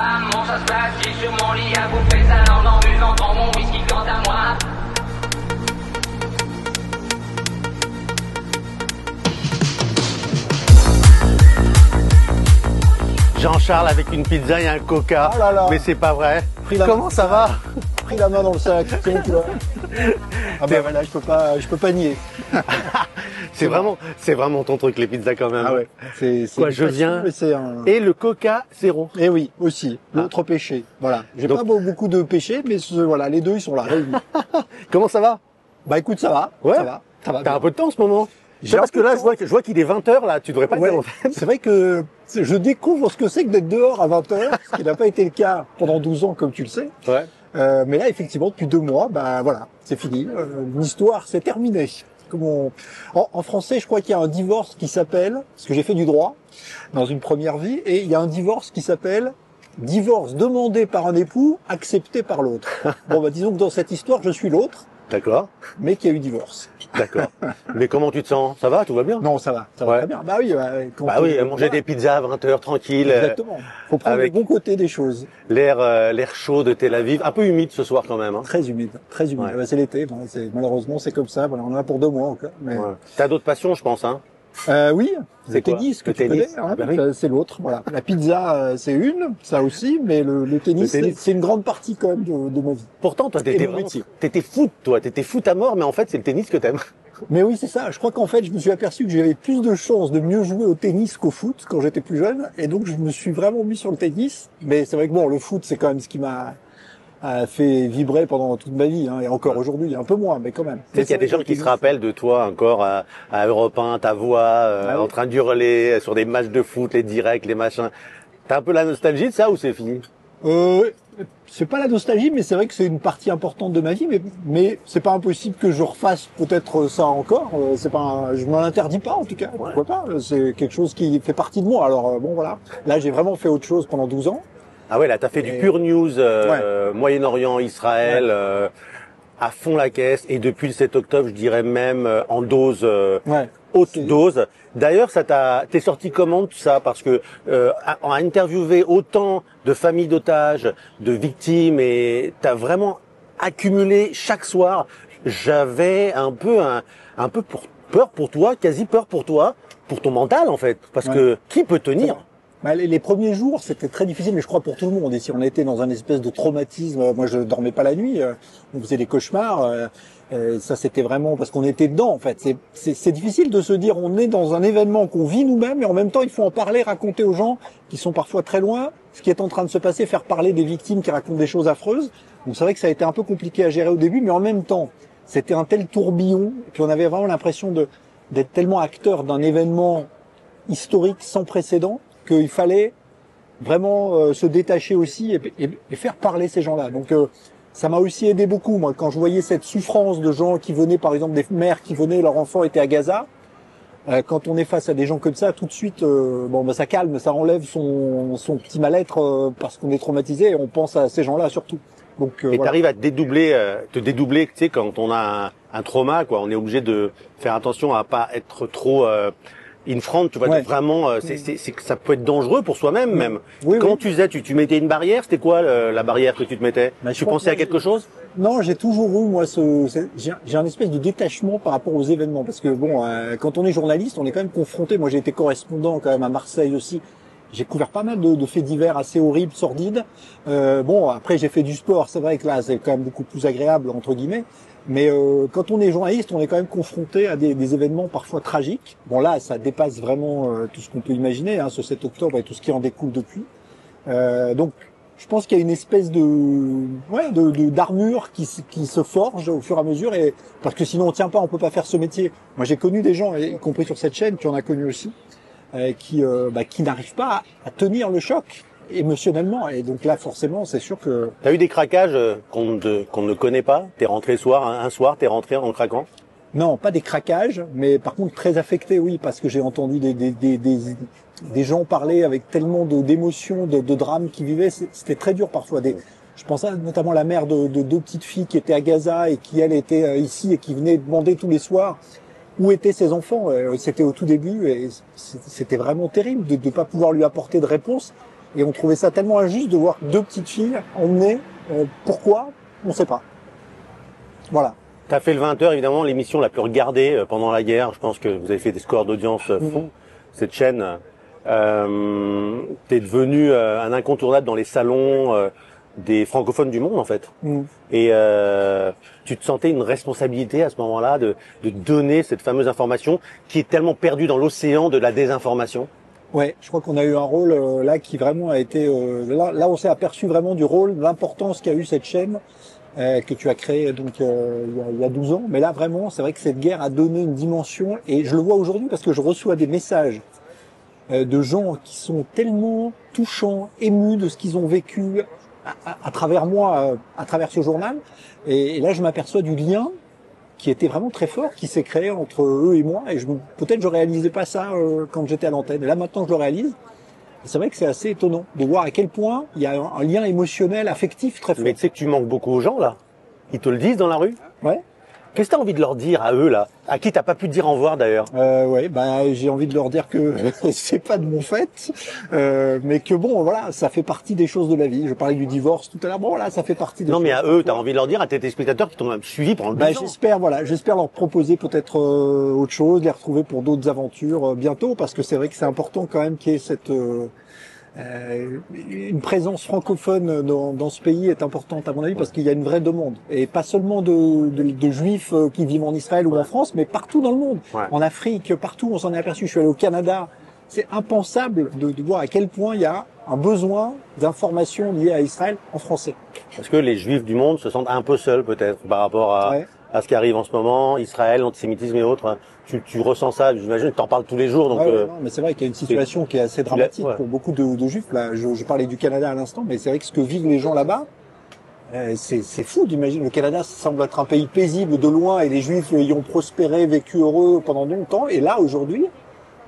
Maman, ça se passe, j'ai sur mon lit à bouffer sa langue en buvant dans mon whisky quant à moi. Jean-Charles avec une pizza et un coca, Oh là là. mais c'est pas vrai. la Comment ça va? Pris la main dans le sac, c'est bon, tu vois. Ah bah voilà, je peux pas nier. C'est vraiment ton truc, les pizzas quand même. Ah ouais. C'est Quoi, une je passion, viens mais c'est un... Et le coca zéro. Et oui, aussi, l'autre péché. Voilà. J'ai Donc- pas beaucoup de péchés, mais voilà, les deux ils sont là. réunis. Comment ça va? Bah écoute, ça va. Ouais. Ça va. Ça va. T'as un peu de temps en ce moment? J'ai C'est un parce que peu de là, temps. je vois qu'il est 20h là, tu devrais pas Ouais, être en fait. c'est vrai que je découvre ce que c'est que d'être dehors à 20h, ce qui n'a pas été le cas pendant 12 ans, comme tu le sais. Ouais. Mais là, effectivement, depuis 2 mois, bah voilà, c'est fini. L'histoire, c'est terminé. En français, je crois qu'il y a un divorce qui s'appelle, parce que j'ai fait du droit dans une première vie, et il y a un divorce qui s'appelle divorce demandé par un époux, accepté par l'autre. Bon, bah disons que dans cette histoire, je suis l'autre, D'accord, mais qu'il y a eu divorce. d'accord. Mais comment tu te sens? Ça va? Tout va bien? Non, ça va Ouais. très bien. Bah oui, quand Bah oui, manger des pizzas à 20h tranquille, Exactement. Faut prendre avec- le bon côté des choses. l'air chaud de Tel Aviv, un peu humide ce soir quand même. Hein. Très humide, très humide. Ouais. Bah, c'est l'été, bon, malheureusement c'est comme ça. Voilà, on en a pour 2 mois encore. Mais... Ouais. T'as d'autres passions, je pense, hein? Oui, C'est le quoi? tennis que Le tu tennis. connais, hein, Bah oui. c'est l'autre. Voilà, la pizza c'est une, ça aussi, mais le tennis, Le tennis. c'est une grande partie quand même de ma vie. Pourtant, toi, Et mon métier. t'étais foot, toi. T'étais foot à mort, mais en fait, c'est le tennis que t'aimes. Mais oui, c'est ça. Je crois qu'en fait, je me suis aperçu que j'avais plus de chances de mieux jouer au tennis qu'au foot quand j'étais plus jeune, et donc je me suis vraiment mis sur le tennis. Mais c'est vrai que bon, le foot, c'est quand même ce qui m'a fait vibrer pendant toute ma vie, hein, et encore aujourd'hui, un peu moins, mais quand même. Tu sais qu'il y a des gens qui se rappellent de toi encore à Europe 1, ta voix, Ah oui. en train d'hurler sur des matchs de foot, les directs, les machins. T'as un peu la nostalgie de ça ou c'est fini? C'est pas la nostalgie, mais c'est vrai que c'est une partie importante de ma vie, mais c'est pas impossible que je refasse peut-être ça encore. C'est pas, je m'en interdis pas en tout cas. Pourquoi pas? C'est quelque chose qui fait partie de moi. Alors bon voilà. Là j'ai vraiment fait autre chose pendant 12 ans. Ah ouais, là, t'as fait du Et- pur news, Moyen-Orient, Israël, à fond la caisse. Et depuis le 7 octobre, je dirais même en dose, Ouais. haute C'est- dose. D'ailleurs, t'es sorti comment tout ça? Parce que on a interviewé autant de familles d'otages, de victimes, et t'as vraiment accumulé chaque soir. J'avais un peu peur pour toi, quasi peur pour toi, pour ton mental en fait, parce Ouais. que qui peut tenir? Bah, les premiers jours, c'était très difficile, mais je crois pour tout le monde. Ici, on était dans un espèce de traumatisme. Moi, je dormais pas la nuit. On faisait des cauchemars. Ça, c'était vraiment parce qu'on était dedans, en fait. C'est difficile de se dire, on est dans un événement qu'on vit nous-mêmes, et en même temps, il faut en parler, raconter aux gens qui sont parfois très loin ce qui est en train de se passer, faire parler des victimes qui racontent des choses affreuses. Donc, c'est vrai que ça a été un peu compliqué à gérer au début, mais en même temps, c'était un tel tourbillon, et puis on avait vraiment l'impression d'être tellement acteur d'un événement historique sans précédent qu'il fallait vraiment se détacher aussi et faire parler ces gens-là. Donc ça m'a aussi aidé beaucoup, moi, quand je voyais cette souffrance de gens qui venaient, par exemple des mères qui venaient, leur enfant était à Gaza. Quand on est face à des gens comme ça, tout de suite, bon, bah, ça calme, ça enlève son petit mal-être parce qu'on est traumatisé et on pense à ces gens-là surtout. Donc Et voilà. t'arrives à te dédoubler, tu sais, quand on a un trauma, quoi. On est obligé de faire attention à pas être trop in front, tu vois. Ouais. De vraiment, c'est que ça peut être dangereux pour soi-même, même. Oui, Comment oui. tu faisais? Tu mettais une barrière? C'était quoi la barrière que tu te mettais? Bah, je Tu pense pensais à que quelque chose? Non, j'ai toujours eu moi j'ai un espèce de détachement par rapport aux événements parce que bon, quand on est journaliste, on est quand même confronté. Moi, j'ai été correspondant quand même à Marseille aussi. J'ai couvert pas mal de faits divers assez horribles, sordides. Bon, après j'ai fait du sport, c'est vrai que là c'est quand même beaucoup plus agréable entre guillemets. Mais quand on est journaliste, on est quand même confronté à des événements parfois tragiques. Bon là, ça dépasse vraiment tout ce qu'on peut imaginer, hein, ce 7 octobre et tout ce qui en découle depuis. Donc je pense qu'il y a une espèce d'armure qui se forge au fur et à mesure, et parce que sinon on tient pas, on peut pas faire ce métier. Moi j'ai connu des gens, y compris sur cette chaîne, tu en as connu aussi, qui n'arrivent pas à tenir le choc émotionnellement, et donc là forcément c'est sûr que T'as eu des craquages qu'on ne connaît pas? T'es rentré un soir, t'es rentré en craquant? non, pas des craquages, mais par contre très affecté, oui, parce que j'ai entendu des gens parler avec tellement d'émotions, de drames qu'ils vivaient. C'était très dur parfois. Je pense à notamment la mère de 2 petites filles qui étaient à Gaza et qui, elle, était ici et qui venait demander tous les soirs où étaient ses enfants. C'était au tout début et c'était vraiment terrible de ne pas pouvoir lui apporter de réponse. Et on trouvait ça tellement injuste de voir deux petites filles emmenées. Pourquoi? On ne sait pas. Voilà. Tu as fait le 20h, évidemment, l'émission la plus regardée pendant la guerre. Je pense que vous avez fait des scores d'audience fous. Cette chaîne, t'es devenu un incontournable dans les salons des francophones du monde, en fait. Et tu te sentais une responsabilité à ce moment-là de donner cette fameuse information qui est tellement perdue dans l'océan de la désinformation. Ouais, je crois qu'on a eu un rôle là qui vraiment a été... là, on s'est aperçu vraiment du rôle, de l'importance qu'a eu cette chaîne que tu as créée donc il y a 12 ans. Mais là, vraiment, c'est vrai que cette guerre a donné une dimension. Et je le vois aujourd'hui parce que je reçois des messages de gens qui sont tellement touchants, émus de ce qu'ils ont vécu à travers moi, à travers ce journal. Et là, je m'aperçois du lien qui était vraiment très fort, qui s'est créé entre eux et moi. Et peut-être je réalisais pas ça quand j'étais à l'antenne. Et là, maintenant, je le réalise. Et c'est vrai que c'est assez étonnant de voir à quel point il y a un lien émotionnel, affectif très fort. Mais tu sais que tu manques beaucoup aux gens, là. Ils te le disent dans la rue. Ouais. Qu'est-ce que tu as envie de leur dire à eux, là? À qui t'as pas pu dire au revoir, d'ailleurs? Ouais, j'ai envie de leur dire que c'est pas de mon fait, mais que bon, voilà, ça fait partie des choses de la vie. Je parlais du divorce tout à l'heure. Bon, voilà, ça fait partie des choses. Non, mais à eux, t'as envie de leur dire, à tes téléspectateurs qui t'ont même suivi pendant 12 ans. J'espère leur proposer peut-être autre chose, les retrouver pour d'autres aventures bientôt, parce que c'est vrai que c'est important quand même qu'il y ait cette une présence francophone dans ce pays est importante à mon avis parce qu'il y a une vraie demande et pas seulement de juifs qui vivent en Israël ou en France, mais partout dans le monde, en Afrique, partout. On s'en est aperçu. Je suis allé au Canada. C'est impensable de voir à quel point il y a un besoin d'informations liées à Israël en français. Parce que les juifs du monde se sentent un peu seuls peut-être par rapport à ce qui arrive en ce moment, Israël, l'antisémitisme et autres. Tu ressens ça, j'imagine que tu en parles tous les jours. Donc, non, mais c'est vrai qu'il y a une situation qui est assez dramatique pour beaucoup de juifs. Là, je parlais du Canada à l'instant, mais c'est vrai que ce que vivent les gens là-bas, c'est fou d'imaginer. Le Canada ça semble être un pays paisible de loin et les juifs y ont prospéré, vécu heureux pendant longtemps. Et là, aujourd'hui,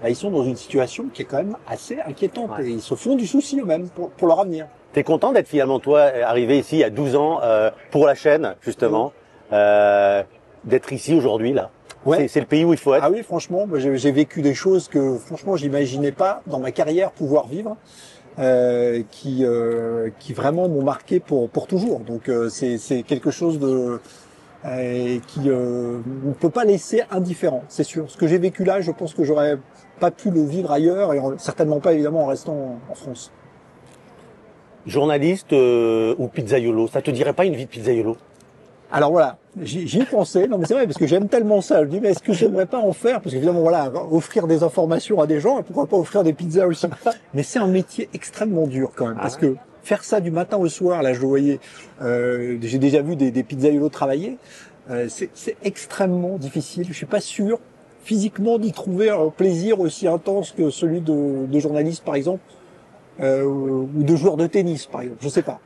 ils sont dans une situation qui est quand même assez inquiétante. Et ils se font du souci eux-mêmes pour leur avenir. T'es content d'être finalement, toi, arrivé ici il y a 12 ans pour la chaîne, justement, d'être ici aujourd'hui, là? Ouais. C'est le pays où il faut être. Ah oui, franchement, j'ai vécu des choses que, franchement, j'imaginais pas dans ma carrière pouvoir vivre, qui vraiment m'ont marqué pour toujours. Donc c'est quelque chose de qui ne peut pas laisser indifférent, c'est sûr. Ce que j'ai vécu là, je pense que j'aurais pas pu le vivre ailleurs et certainement pas évidemment en restant en France. Journaliste ou pizzaiolo, ça te dirait pas une vie de pizzaiolo? Alors voilà, j'y ai pensé, non mais c'est vrai, parce que j'aime tellement ça, je dis mais est-ce que j'aimerais pas en faire, parce qu'évidemment voilà, offrir des informations à des gens, et pourquoi pas offrir des pizzas aussi. Mais c'est un métier extrêmement dur quand même, parce que faire ça du matin au soir, là je le voyais, j'ai déjà vu des pizzaiolos travailler, c'est extrêmement difficile, je suis pas sûr physiquement d'y trouver un plaisir aussi intense que celui de journaliste par exemple, ou de joueur de tennis par exemple, je sais pas.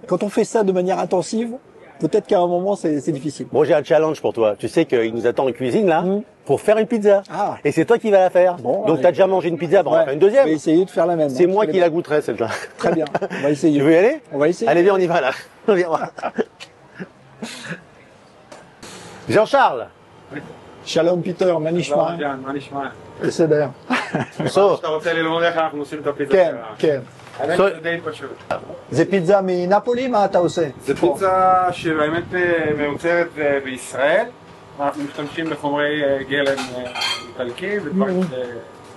Quand on fait ça de manière intensive, peut-être qu'à un moment, c'est difficile. Bon, j'ai un challenge pour toi. Tu sais qu'il nous attend en cuisine, là, pour faire une pizza. Ah. Et c'est toi qui vas la faire. Bon, donc, t'as déjà mangé une pizza, bon, on va faire une deuxième. Je vais essayer de faire la même. C'est moi qui la goûterai, celle-là. Très bien. On va essayer. Tu veux y aller? On va essayer. Allez, viens, on y va, là. Viens voir. Jean-Charles. Oui. Shalom Peter, מה נשמע? מה נשמע? בסדר. שאתה רוצה ללמוד איך אנחנו עושים את הפיצה. כן, כן. האמת זה די פשוט. זה פיצה מנפולי? מה אתה עושה? זה פיצה שבאמת מיוצרת בישראל. אנחנו משתמשים בחומרי גלם איטלקי ודברים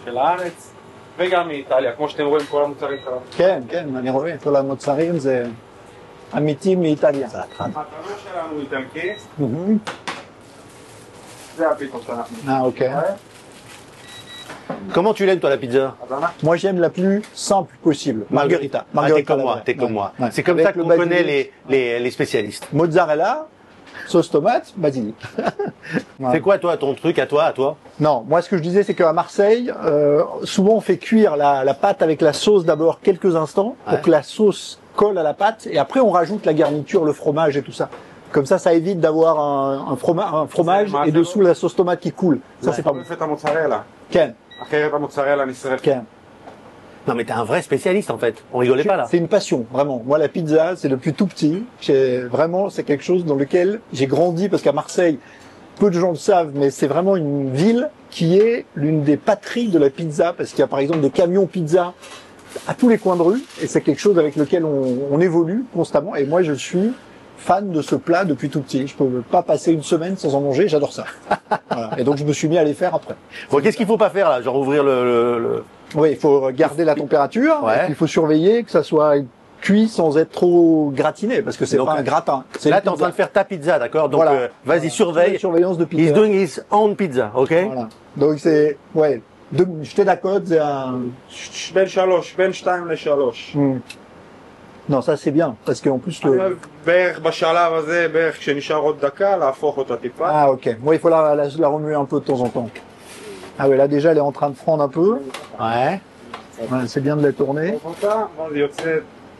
של הארץ. וגם מאיטליה, כמו שאתם רואים כל המוצרים שלנו. כן, כן, אני רואה. כל המוצרים זה אמיתי מאיטליה. התנור שלנו איטלקי. זה הפיצה שאנחנו. אוקיי. Comment tu l'aimes, toi, la pizza? Moi, j'aime la plus simple possible. Margherita. T'es comme moi, t'es comme moi. C'est comme ça qu'on connaît les spécialistes. Mozzarella, sauce tomate, basilic. C'est quoi, toi, ton truc à toi? Non, moi, ce que je disais, c'est qu'à Marseille, souvent, on fait cuire la pâte avec la sauce d'abord quelques instants pour que la sauce colle à la pâte et après, on rajoute la garniture, le fromage et tout ça. Comme ça évite d'avoir un fromage et dessous la sauce tomate qui coule. Ça, c'est pas bon. Ken. Non, mais t'es un vrai spécialiste, en fait. On rigolait pas, là. C'est une passion, vraiment. Moi, la pizza, c'est depuis tout petit. Vraiment, c'est quelque chose dans lequel j'ai grandi parce qu'à Marseille, peu de gens le savent, mais c'est vraiment une ville qui est l'une des patries de la pizza parce qu'il y a par exemple des camions pizza à tous les coins de rue, et c'est quelque chose avec lequel on évolue constamment. Et moi, je suis fan de ce plat depuis tout petit. Je peux pas passer une semaine sans en manger, j'adore ça. Voilà. Et donc je me suis mis à les faire après. Bon, qu'est-ce qu'il faut pas faire là? Genre ouvrir le... Oui, il faut garder la température. Ouais. Il faut surveiller que ça soit cuit sans être trop gratiné, parce que c'est Donc, pas un gratin. Là, t'es en train de faire ta pizza, d'accord? Donc, Voilà. vas-y, surveille. Surveillance de pizza. He's doing his own pizza, ok? Voilà. Donc c'est, ouais, j'étais d'accord, c'est un... בין 3, בין 2 ל-3. Non, ça c'est bien, parce qu'en plus אני le... אוהב בערך בשלב הזה, בערך כשנשאר עוד דקה, להפוך אותה טיפה. Ah ok, moi il faut la remuer un peu de temps en temps. Ah ouais, là déjà elle est en train de fondre un peu. Ouais. Ouais, c'est bien de la tourner. אותה, ואז זה יוצא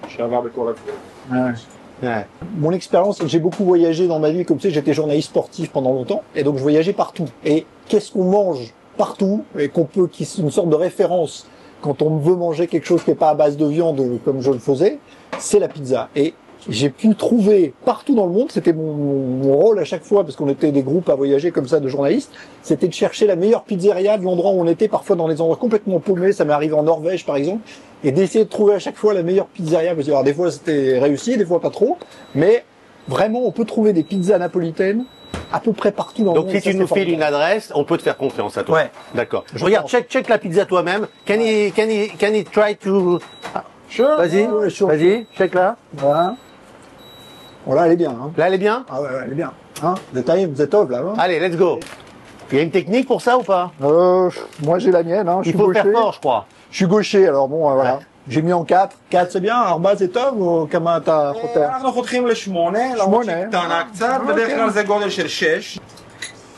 שעבר בכל הגבול. Ouais. Ouais. Mon expérience, c'est que j'ai beaucoup voyagé dans ma vie, comme tu sais, j'étais journaliste sportif pendant longtemps, et donc je voyageais partout. Et qu'est-ce qu'on mange partout, et qui est une sorte de référence quand on veut manger quelque chose qui n'est pas à base de viande, comme je le faisais, c'est la pizza. Et j'ai pu trouver partout dans le monde, c'était mon rôle à chaque fois, parce qu'on était des groupes à voyager comme ça de journalistes, c'était de chercher la meilleure pizzeria de l'endroit où on était, parfois dans des endroits complètement paumés, ça m'est arrivé en Norvège par exemple, et d'essayer de trouver à chaque fois la meilleure pizzeria, parce que alors, des fois c'était réussi, des fois pas trop, mais vraiment on peut trouver des pizzas napolitaines à peu près partout dans le Donc, monde. si tu nous files une adresse, on peut te faire confiance à toi. Ouais. D'accord. Je Regarde, pense. check la pizza toi-même. Can he try to... Sure. Vas-y, Ouais, sure. vas-y, check là. Voilà. Bon là elle est bien, hein. Là, elle est bien? Ah ouais, elle est bien. Hein, the time, the top là. Hein. Allez, let's go. Il y a une technique pour ça ou pas? Moi j'ai la mienne, hein. Je Il suis faut gaucher. faire fort, je crois. Je suis gaucher, alors bon, voilà. Ouais. J'ai mis en 4. 4 c'est bien, 4 c'est טוב, או כמה אתה חותר? אנחנו חותכים ל8, למרות שהיא 8. קטנה קצת, בדרך כלל זה גודל של 6.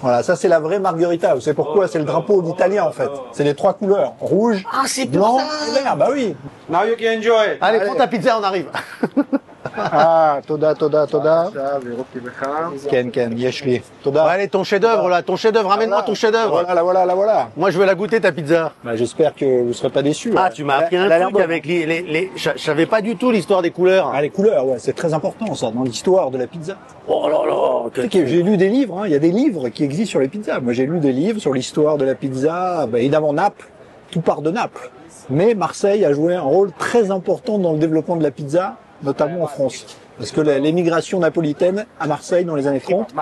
Voilà, ça c'est la vraie margherita. Vous savez pourquoi? C'est le drapeau d'Italien en fait. C'est les 3 couleurs. Rouge, blanc et vert. Bah oui. Now you can enjoy it. Allez, prends ta pizza, on arrive. Ah, תודה. עכשיו ירוקי וחם. כן, יש לי. תודה. Allez, ton chef-d'œuvre là, ton chef-d'œuvre, ramène-moi ton chef-d'œuvre. Voilà. Moi, je veux la goûter ta pizza. Bah, j'espère que vous serez pas déçus. Ah, tu m'as appris un Elle a l'air truc bonne. avec les... Je savais pas du tout l'histoire des couleurs. Ah, les couleurs, ouais, c'est très important ça dans l'histoire de la pizza. Oh là là. Tu sais que j'ai lu des livres, hein. Il y a des livres qui existent sur les pizzas. Moi, j'ai lu des livres sur l'histoire de la pizza. Bah, évidemment, Naples, tout part de Naples. Mais Marseille a joué un rôle très important dans le développement de la pizza, notamment en France. Parce que l'émigration napolitaine à Marseille dans les années 30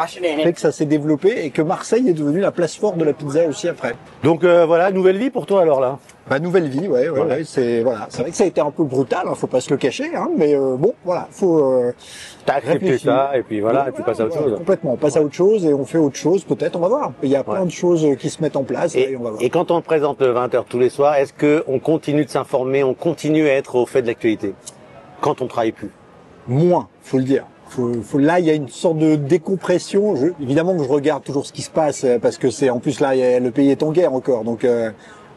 fait que ça s'est développé et que Marseille est devenue la place forte de la pizza aussi après. Donc voilà, nouvelle vie pour toi alors là. Bah, nouvelle vie, ouais, c'est voilà. C'est vrai que ça a été un peu brutal, hein, faut pas se le cacher, hein, mais bon, voilà, faut. T'as accepté réfléchir. ça et puis voilà, et tu passes à autre Ouais, chose. Complètement, on passe à autre chose et on fait autre chose, peut-être, on va voir. Il y a plein de choses qui se mettent en place et on va voir. Et quand on présente le 20h tous les soirs, est-ce que on continue de s'informer, on continue à être au fait de l'actualité quand on travaille plus? Moins, faut le dire. Là, il y a une sorte de décompression. Évidemment que je regarde toujours ce qui se passe parce que c'est en plus là, le pays est en guerre encore, donc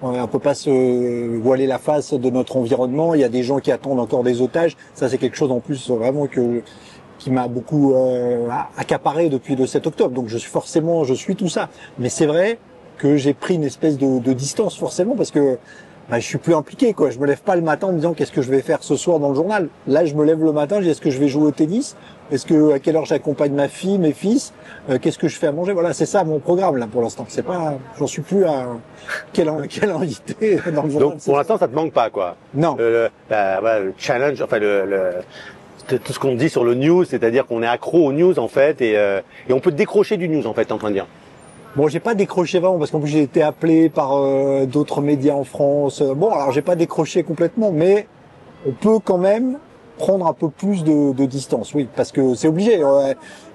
on peut pas se voiler la face de notre environnement. Il y a des gens qui attendent encore des otages. Ça, c'est quelque chose en plus vraiment qui m'a beaucoup accaparé depuis le 7 octobre. Donc je suis tout ça. Mais c'est vrai que j'ai pris une espèce de distance forcément parce que je suis plus impliqué, quoi. Je me lève pas le matin en me disant qu'est-ce que je vais faire ce soir dans le journal. Là, je me lève le matin, je dis est-ce que je vais jouer au tennis? À quelle heure j'accompagne ma fille, mes fils? Qu'est-ce que je fais à manger? Voilà, c'est ça mon programme, là, pour l'instant. C'est pas, j'en suis plus à quel invité dans le journal. Donc pour l'instant, ça te manque pas, quoi. Non. Le challenge, enfin tout ce qu'on dit sur le news, c'est-à-dire qu'on est accro aux news en fait, et on peut décrocher du news en fait, t'es en train de dire. Bon, j'ai pas décroché vraiment parce qu'en plus j'ai été appelé par d'autres médias en France. Bon, alors j'ai pas décroché complètement, mais on peut quand même prendre un peu plus de distance, oui, parce que c'est obligé.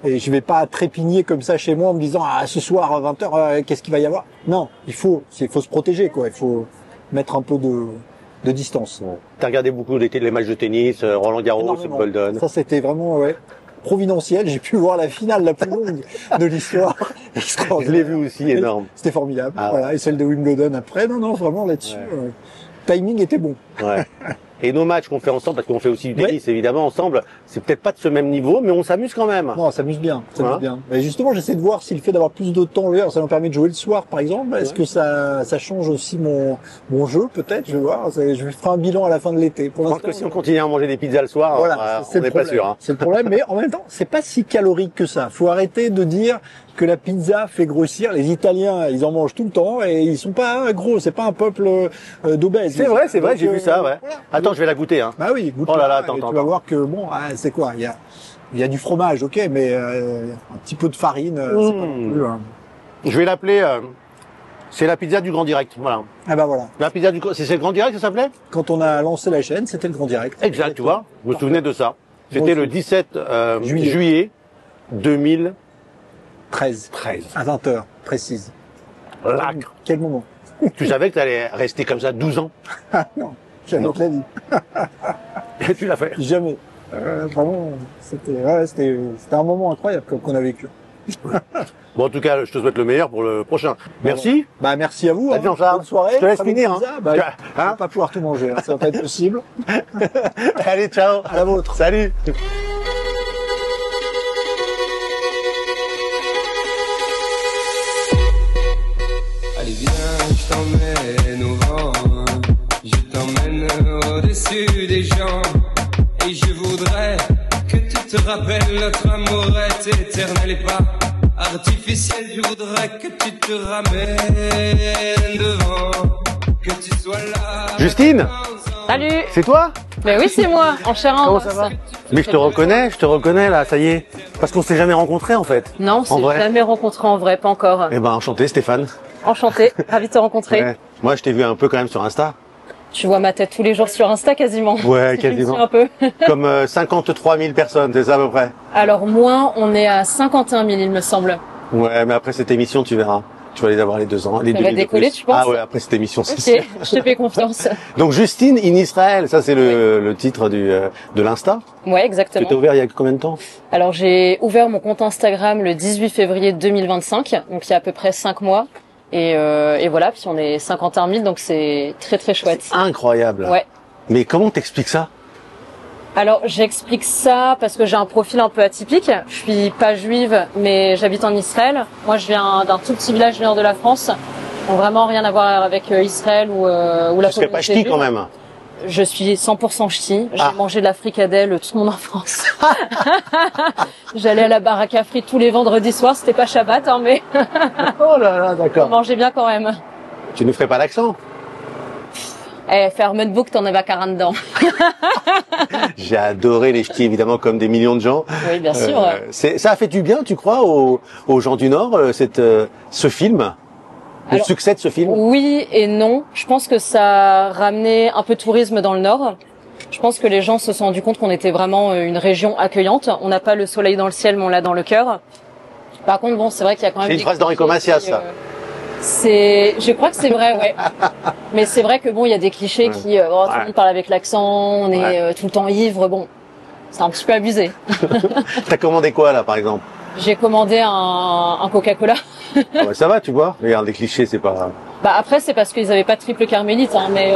Et je vais pas trépigner comme ça chez moi en me disant ce soir à 20h qu'est-ce qu'il va y avoir. Non, il faut se protéger, quoi. Il faut mettre un peu de distance. T'as regardé beaucoup les matchs de tennis, Roland Garros, Énormément. Wimbledon. Ça c'était vraiment providentiel. J'ai pu voir la finale la plus longue de l'histoire. Je l'ai vu aussi, énorme. C'était formidable. Ah ouais. Voilà, et celle de Wimbledon après. Non, vraiment là-dessus, timing était bon. Ouais. et nos matchs qu'on fait ensemble, parce qu'on fait aussi du tennis évidemment ensemble, c'est peut-être pas de ce même niveau, mais on s'amuse quand même. Non, on s'amuse bien, ça s'amuse bien. Mais justement, j'essaie de voir si le fait d'avoir plus de temps l'heure, ça nous permet de jouer le soir, par exemple. Est-ce que ça change aussi mon jeu, peut-être? Je vais voir. Je vais faire un bilan à la fin de l'été. Pour Je pense que si on continue à manger des pizzas le soir, voilà, on n'est pas sûr. Hein. C'est le problème, mais en même temps, c'est pas si calorique que ça. Faut arrêter de dire que la pizza fait grossir. Les Italiens, ils en mangent tout le temps et ils sont pas gros. C'est pas un peuple d'obèses. C'est vrai, j'ai vu ça. Ouais. Voilà. Attends, je vais la goûter. Hein. Bah oui, goûte. Oh là là, attends. Tu vas voir que bon, c'est quoi? Il y a du fromage, ok, mais un petit peu de farine, c'est pas non plus. Je vais l'appeler. C'est la pizza du Grand Direct. Voilà. Ah bah voilà. La pizza c'est le Grand Direct, ça s'appelait? Quand on a lancé la chaîne, c'était le Grand Direct. Exact, tu vois. Je me souvenais de ça. C'était le 17 juillet 2013. À 20h, précise. Lacre. Quel moment? Tu savais que tu allais rester comme ça 12 ans? Non, jamais de la vie. Et tu l'as fait? Jamais. Vraiment, c'était un moment incroyable qu'on a vécu. Bon, en tout cas, je te souhaite le meilleur pour le prochain. Merci. Bah, merci à vous. Hein. Bonne soirée. Je te laisse finir. Hein. Bah, on va pas pouvoir tout manger. Hein. Ça va pas être possible. Allez, ciao. À la vôtre. Salut. Allez viens, je t'emmène au vent, je t'emmène au-dessus des gens, et je voudrais que tu te rappelles notre amour est éternel et pas artificiel. Je voudrais que tu te ramènes devant, que tu sois là. Justine. Salut. C'est toi? Ben oui, c'est moi, en chair et en Comment os. ça va? Mais je te reconnais là, ça y est. Parce qu'on s'est jamais rencontrés en fait. Non, on s'est jamais rencontré en vrai, pas encore. Eh ben, enchanté Stéphane. Enchanté, ravi de te rencontrer. Ouais. Moi, je t'ai vu un peu quand même sur Insta. Tu vois ma tête tous les jours sur Insta quasiment. Ouais, Si je me quasiment. suis un peu. Comme 53 000 personnes, c'est ça à peu près? Alors moins, on est à 51 000 il me semble. Ouais, mais après cette émission, tu verras. Tu vas les avoir les 2 ans. Les Ça 2 va 000 de décoller, plus. tu penses? Ah ouais, après cette émission, c'est Ok, je te fais confiance. Donc Justine in Israël, ça c'est le titre de l'Insta. Ouais, Que exactement. t'as ouvert il y a combien de temps? Alors j'ai ouvert mon compte Instagram le 18 février 2025, donc il y a à peu près 5 mois. Et voilà, puis on est 51 000, donc c'est très très chouette. Incroyable. Ouais. Mais comment t'expliques ça? Alors j'explique ça parce que j'ai un profil un peu atypique. Je suis pas juive, mais j'habite en Israël. Moi, je viens d'un tout petit village du nord de la France. Donc vraiment rien à voir avec Israël ou la Tu serais pas ch'ti quand même. Je suis 100% ch'ti. J'ai mangé de la fricadelle toute mon enfance. J'allais à la baraque à frites tous les vendredis soirs. C'était pas Shabbat, hein, mais Oh là là, on d'accord. mangeait bien quand même. Tu ne ferais pas l'accent? Faire Mudbook, t'en avais 40 dedans. J'ai adoré les ch'tis, évidemment, comme des millions de gens. Oui, bien sûr. Ça a fait du bien, tu crois, aux gens du Nord, ce film? Le Alors, succès de ce film? Oui et non. Je pense que ça a ramené un peu de tourisme dans le Nord. Je pense que les gens se sont rendus compte qu'on était vraiment une région accueillante. On n'a pas le soleil dans le ciel, mais on l'a dans le cœur. Par contre, bon, c'est vrai qu'il y a quand même... C'est une phrase d'Enrico Macias, ça. Je crois que c'est vrai, ouais. Mais c'est vrai que bon, il y a des clichés qui, tout le monde parle avec l'accent, on est tout le temps ivre, bon. C'est un petit peu abusé. T'as commandé quoi, là, par exemple? J'ai commandé un Coca-Cola. Ah bah, ça va, tu vois. Regarde, les clichés, c'est pas... Bah après, c'est parce qu'ils avaient pas de triple carmélite, hein, mais...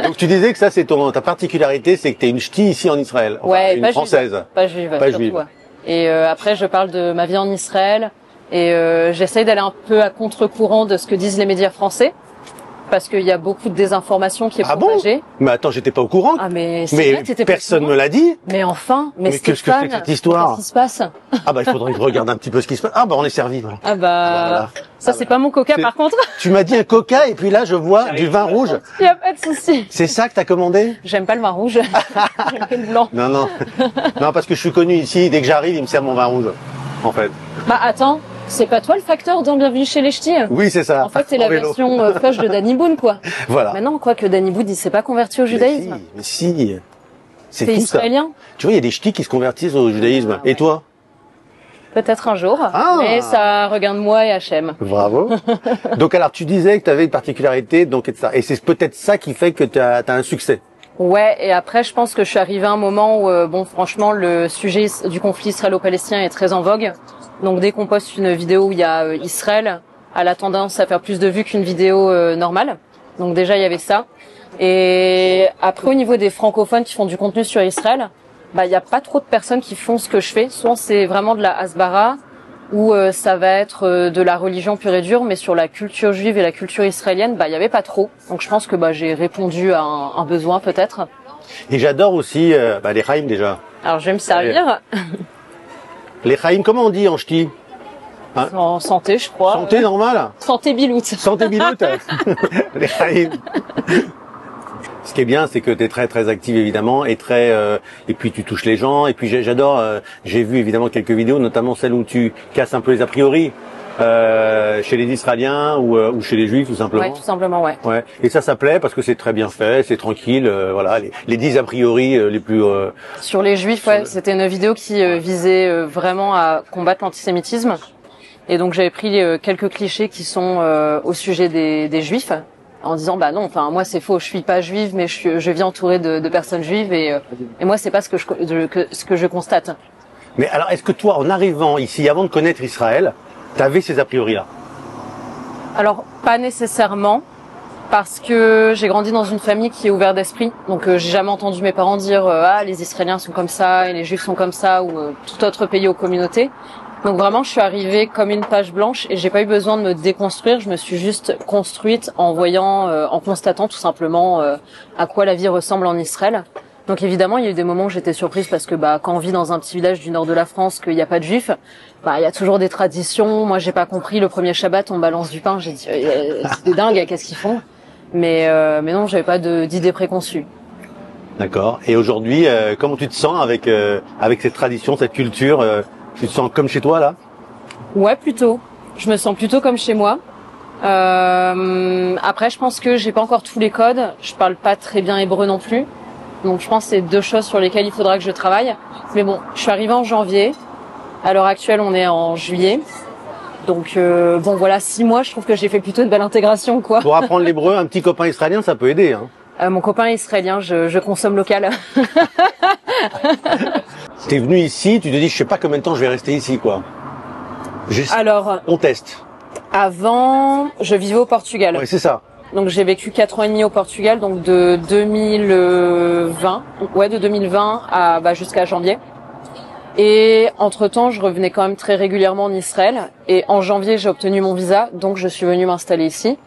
Donc tu disais que ça, c'est ta particularité, c'est que t'es une ch'ti ici en Israël. Enfin, ouais, une pas française. Juive. Pas juive, Pas surtout, juive. ouais. Et après, je parle de ma vie en Israël. Et j'essaye d'aller un peu à contre-courant de ce que disent les médias français. Parce qu'il y a beaucoup de désinformation qui est propagée. Mais attends, j'étais pas au courant. Ah mais c'est vrai, t'étais pas personne au courant. me l'a dit. Mais enfin, Mais qu'est-ce que c'est que cette histoire? Qu'est-ce qui se passe? Ah bah il faudrait que je regarde un petit peu ce qui se passe. Ah bah on est servi, voilà. Ah bah, voilà. ça c'est pas mon coca par contre. Tu m'as dit un coca et puis là je vois du vin rouge. Il y a pas de souci. C'est ça que t'as commandé? J'aime pas le vin rouge. J'aime que le blanc. Non, non. Non, parce que je suis connu ici, dès que j'arrive, il me sert mon vin rouge, en fait. Bah attends, c'est pas toi le facteur dans Bienvenue chez les Ch'tis? Oui, c'est ça. En fait, c'est En la vélo. version flush de Danny Boone, quoi. Voilà. Maintenant, quoi que Danny Boone, il s'est pas converti au judaïsme. Mais si. C'est T'es fou, ça. israélien? Tu vois, il y a des ch'tis qui se convertissent au judaïsme. Et toi? Peut-être un jour. Ah. Mais ça regarde moi et Hachem. Bravo. Donc alors, tu disais que tu avais une particularité, donc et c'est peut-être ça qui fait que t'as un succès. Ouais, et après, je pense que je suis arrivée à un moment où, bon, franchement, le sujet du conflit israélo-palestinien est très en vogue. Donc, dès qu'on poste une vidéo où il y a Israël, elle a tendance à faire plus de vues qu'une vidéo normale. Donc, déjà, il y avait ça. Et après, au niveau des francophones qui font du contenu sur Israël, bah il y a pas trop de personnes qui font ce que je fais. Souvent c'est vraiment de la hasbara ou ça va être de la religion pure et dure, mais sur la culture juive et la culture israélienne, bah il y avait pas trop. Donc je pense que bah j'ai répondu à un besoin peut-être. Et j'adore aussi les chaim déjà. Alors je vais me servir. Les chaim, comment on dit en ch'ti? Hein? En santé, je crois. Santé normale. Santé biloute. Santé biloute. Les chaim. Ce qui est bien, c'est que tu es très très active évidemment et très et puis tu touches les gens et puis j'adore. J'ai vu évidemment quelques vidéos, notamment celle où tu casses un peu les a priori chez les Israéliens ou chez les Juifs tout simplement. Ouais, tout simplement, ouais. Ouais. Et ça plaît parce que c'est très bien fait, c'est tranquille. Voilà, les 10 a priori les plus. Sur les Juifs, ouais, c'était une vidéo qui visait vraiment à combattre l'antisémitisme. Et donc j'avais pris quelques clichés qui sont au sujet des Juifs. En disant bah non, enfin moi c'est faux, je suis pas juive, mais je vis entourée de personnes juives et moi c'est pas ce que je constate. Mais alors est-ce que toi en arrivant ici avant de connaître Israël, t'avais ces a priori là? Alors pas nécessairement, parce que j'ai grandi dans une famille qui est ouverte d'esprit, donc j'ai jamais entendu mes parents dire ah les Israéliens sont comme ça et les Juifs sont comme ça ou tout autre pays ou communauté. Donc vraiment, je suis arrivée comme une page blanche et j'ai pas eu besoin de me déconstruire. Je me suis juste construite en voyant, en constatant tout simplement à quoi la vie ressemble en Israël. Donc évidemment, il y a eu des moments où j'étais surprise parce que bah quand on vit dans un petit village du nord de la France, qu'il n'y a pas de juifs, bah il y a toujours des traditions. Moi, j'ai pas compris le premier Shabbat, on balance du pain. J'ai dit c'est dingue, qu'est-ce qu'ils font? Mais non, j'avais pas d'idée préconçue. D'accord. Et aujourd'hui, comment tu te sens avec cette tradition, cette culture? Tu te sens comme chez toi là? Ouais, plutôt. Je me sens plutôt comme chez moi. Après, je pense que j'ai pas encore tous les codes. Je parle pas très bien hébreu non plus. Donc, je pense que c'est deux choses sur lesquelles il faudra que je travaille. Mais bon, je suis arrivée en janvier. À l'heure actuelle, on est en juillet. Donc, bon, voilà, 6 mois, je trouve que j'ai fait plutôt de belle intégration, quoi. Pour apprendre l'hébreu, un petit copain israélien, ça peut aider, hein. Mon copain est israélien, je consomme local. T'es venu ici, tu te dis, je sais pas combien de temps je vais rester ici, quoi. Alors, on teste. Avant, je vivais au Portugal. Ouais, c'est ça. Donc j'ai vécu 4 ans et demi au Portugal, donc de 2020, de 2020 à jusqu'à janvier. Et entre-temps, je revenais quand même très régulièrement en Israël. Et en janvier, j'ai obtenu mon visa, donc je suis venue m'installer ici.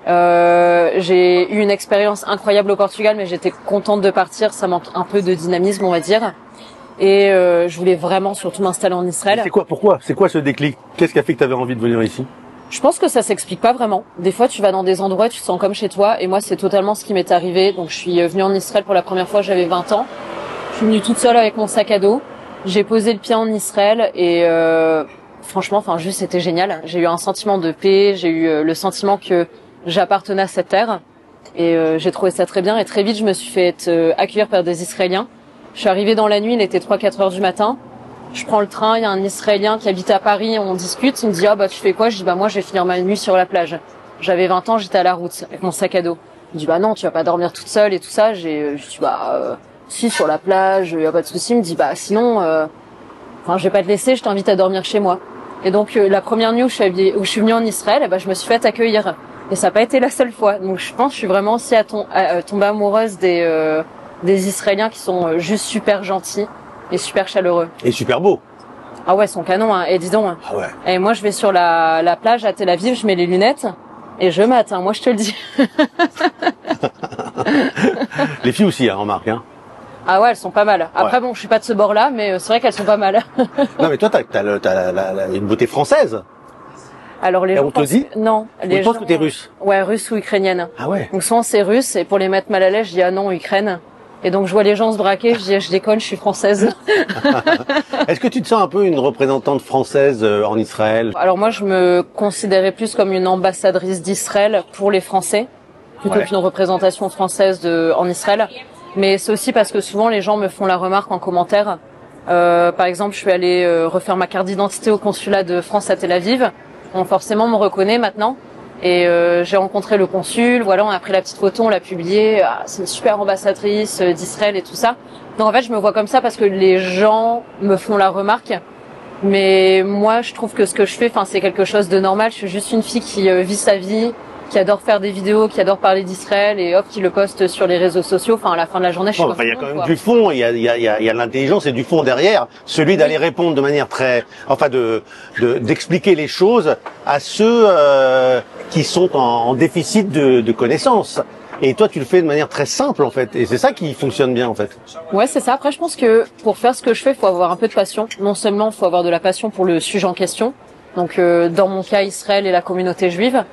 J'ai eu une expérience incroyable au Portugal, mais j'étais contente de partir. Ça manque un peu de dynamisme, on va dire. Et je voulais vraiment surtout m'installer en Israël. C'est quoi? Pourquoi? C'est quoi ce déclic? Qu'est-ce qui a fait que tu avais envie de venir ici? Je pense que ça s'explique pas vraiment. Des fois, tu vas dans des endroits, tu te sens comme chez toi. Et moi, c'est totalement ce qui m'est arrivé. Donc, je suis venue en Israël pour la première fois, j'avais 20 ans. Je suis venue toute seule avec mon sac à dos. J'ai posé le pied en Israël et franchement, juste c'était génial. J'ai eu un sentiment de paix. J'ai eu le sentiment que j'appartenais à cette terre. Et j'ai trouvé ça très bien. Et très vite, je me suis fait accueillir par des Israéliens. Je suis arrivée dans la nuit, il était 3-4 heures du matin. Je prends le train, il y a un Israélien qui habite à Paris, on discute, il me dit tu fais quoi? Je dis moi je vais finir ma nuit sur la plage. J'avais 20 ans, j'étais à la route avec mon sac à dos. Il me dit non, tu vas pas dormir toute seule et tout ça. Je dis si sur la plage, y a pas de souci. Il me dit sinon je vais pas te laisser, je t'invite à dormir chez moi. Et donc la première nuit où je suis venue en Israël, je me suis fait accueillir. Et ça n'a pas été la seule fois. Donc je pense que je suis vraiment aussi tombée amoureuse des Israéliens qui sont juste super gentils et super chaleureux. Et super beaux. Ah ouais, son canon, hein. Et dis donc. Ah ouais. Et moi, je vais sur la plage à Tel Aviv, je mets les lunettes et je mate, hein. Moi, je te le dis. Les filles aussi, remarque, hein. Ah ouais, elles sont pas mal. Après, bon, je suis pas de ce bord-là, mais c'est vrai qu'elles sont pas mal. Non, mais toi, t'as une beauté française. Alors les gens on te dit? Non. Je pense que t'es russe. Ouais, russe ou ukrainienne. Ah ouais. Donc souvent c'est russe et pour les mettre mal à l'aise, je dis ah non, Ukraine. Et donc je vois les gens se braquer, je dis je déconne, je suis française. Est-ce que tu te sens un peu une représentante française en Israël? Alors moi je me considérais plus comme une ambassadrice d'Israël pour les Français, plutôt qu'une représentation française en Israël. Mais c'est aussi parce que souvent les gens me font la remarque en commentaire. Par exemple, je suis allée refaire ma carte d'identité au consulat de France à Tel Aviv. On forcément me reconnaît maintenant. Et j'ai rencontré le consul, voilà, on a pris la petite photo, on l'a publiée. C'est une super ambassadrice d'Israël et tout ça. Donc en fait, je me vois comme ça parce que les gens me font la remarque. Mais moi, je trouve que ce que je fais, c'est quelque chose de normal. Je suis juste une fille qui vit sa vie, qui adore faire des vidéos, qui adore parler d'Israël et hop, qui le poste sur les réseaux sociaux. Enfin, à la fin de la journée, je suis Bon, enfin, il y a quand même du fond, il y a l'intelligence et du fond derrière, celui d'aller répondre de manière très, enfin, d'expliquer les choses à ceux qui sont en déficit de connaissances. Et toi, tu le fais de manière très simple, en fait. Et c'est ça qui fonctionne bien, en fait. Ouais, c'est ça. Après, je pense que pour faire ce que je fais, il faut avoir un peu de passion. Non seulement il faut avoir de la passion pour le sujet en question. Donc, dans mon cas, Israël et la communauté juive.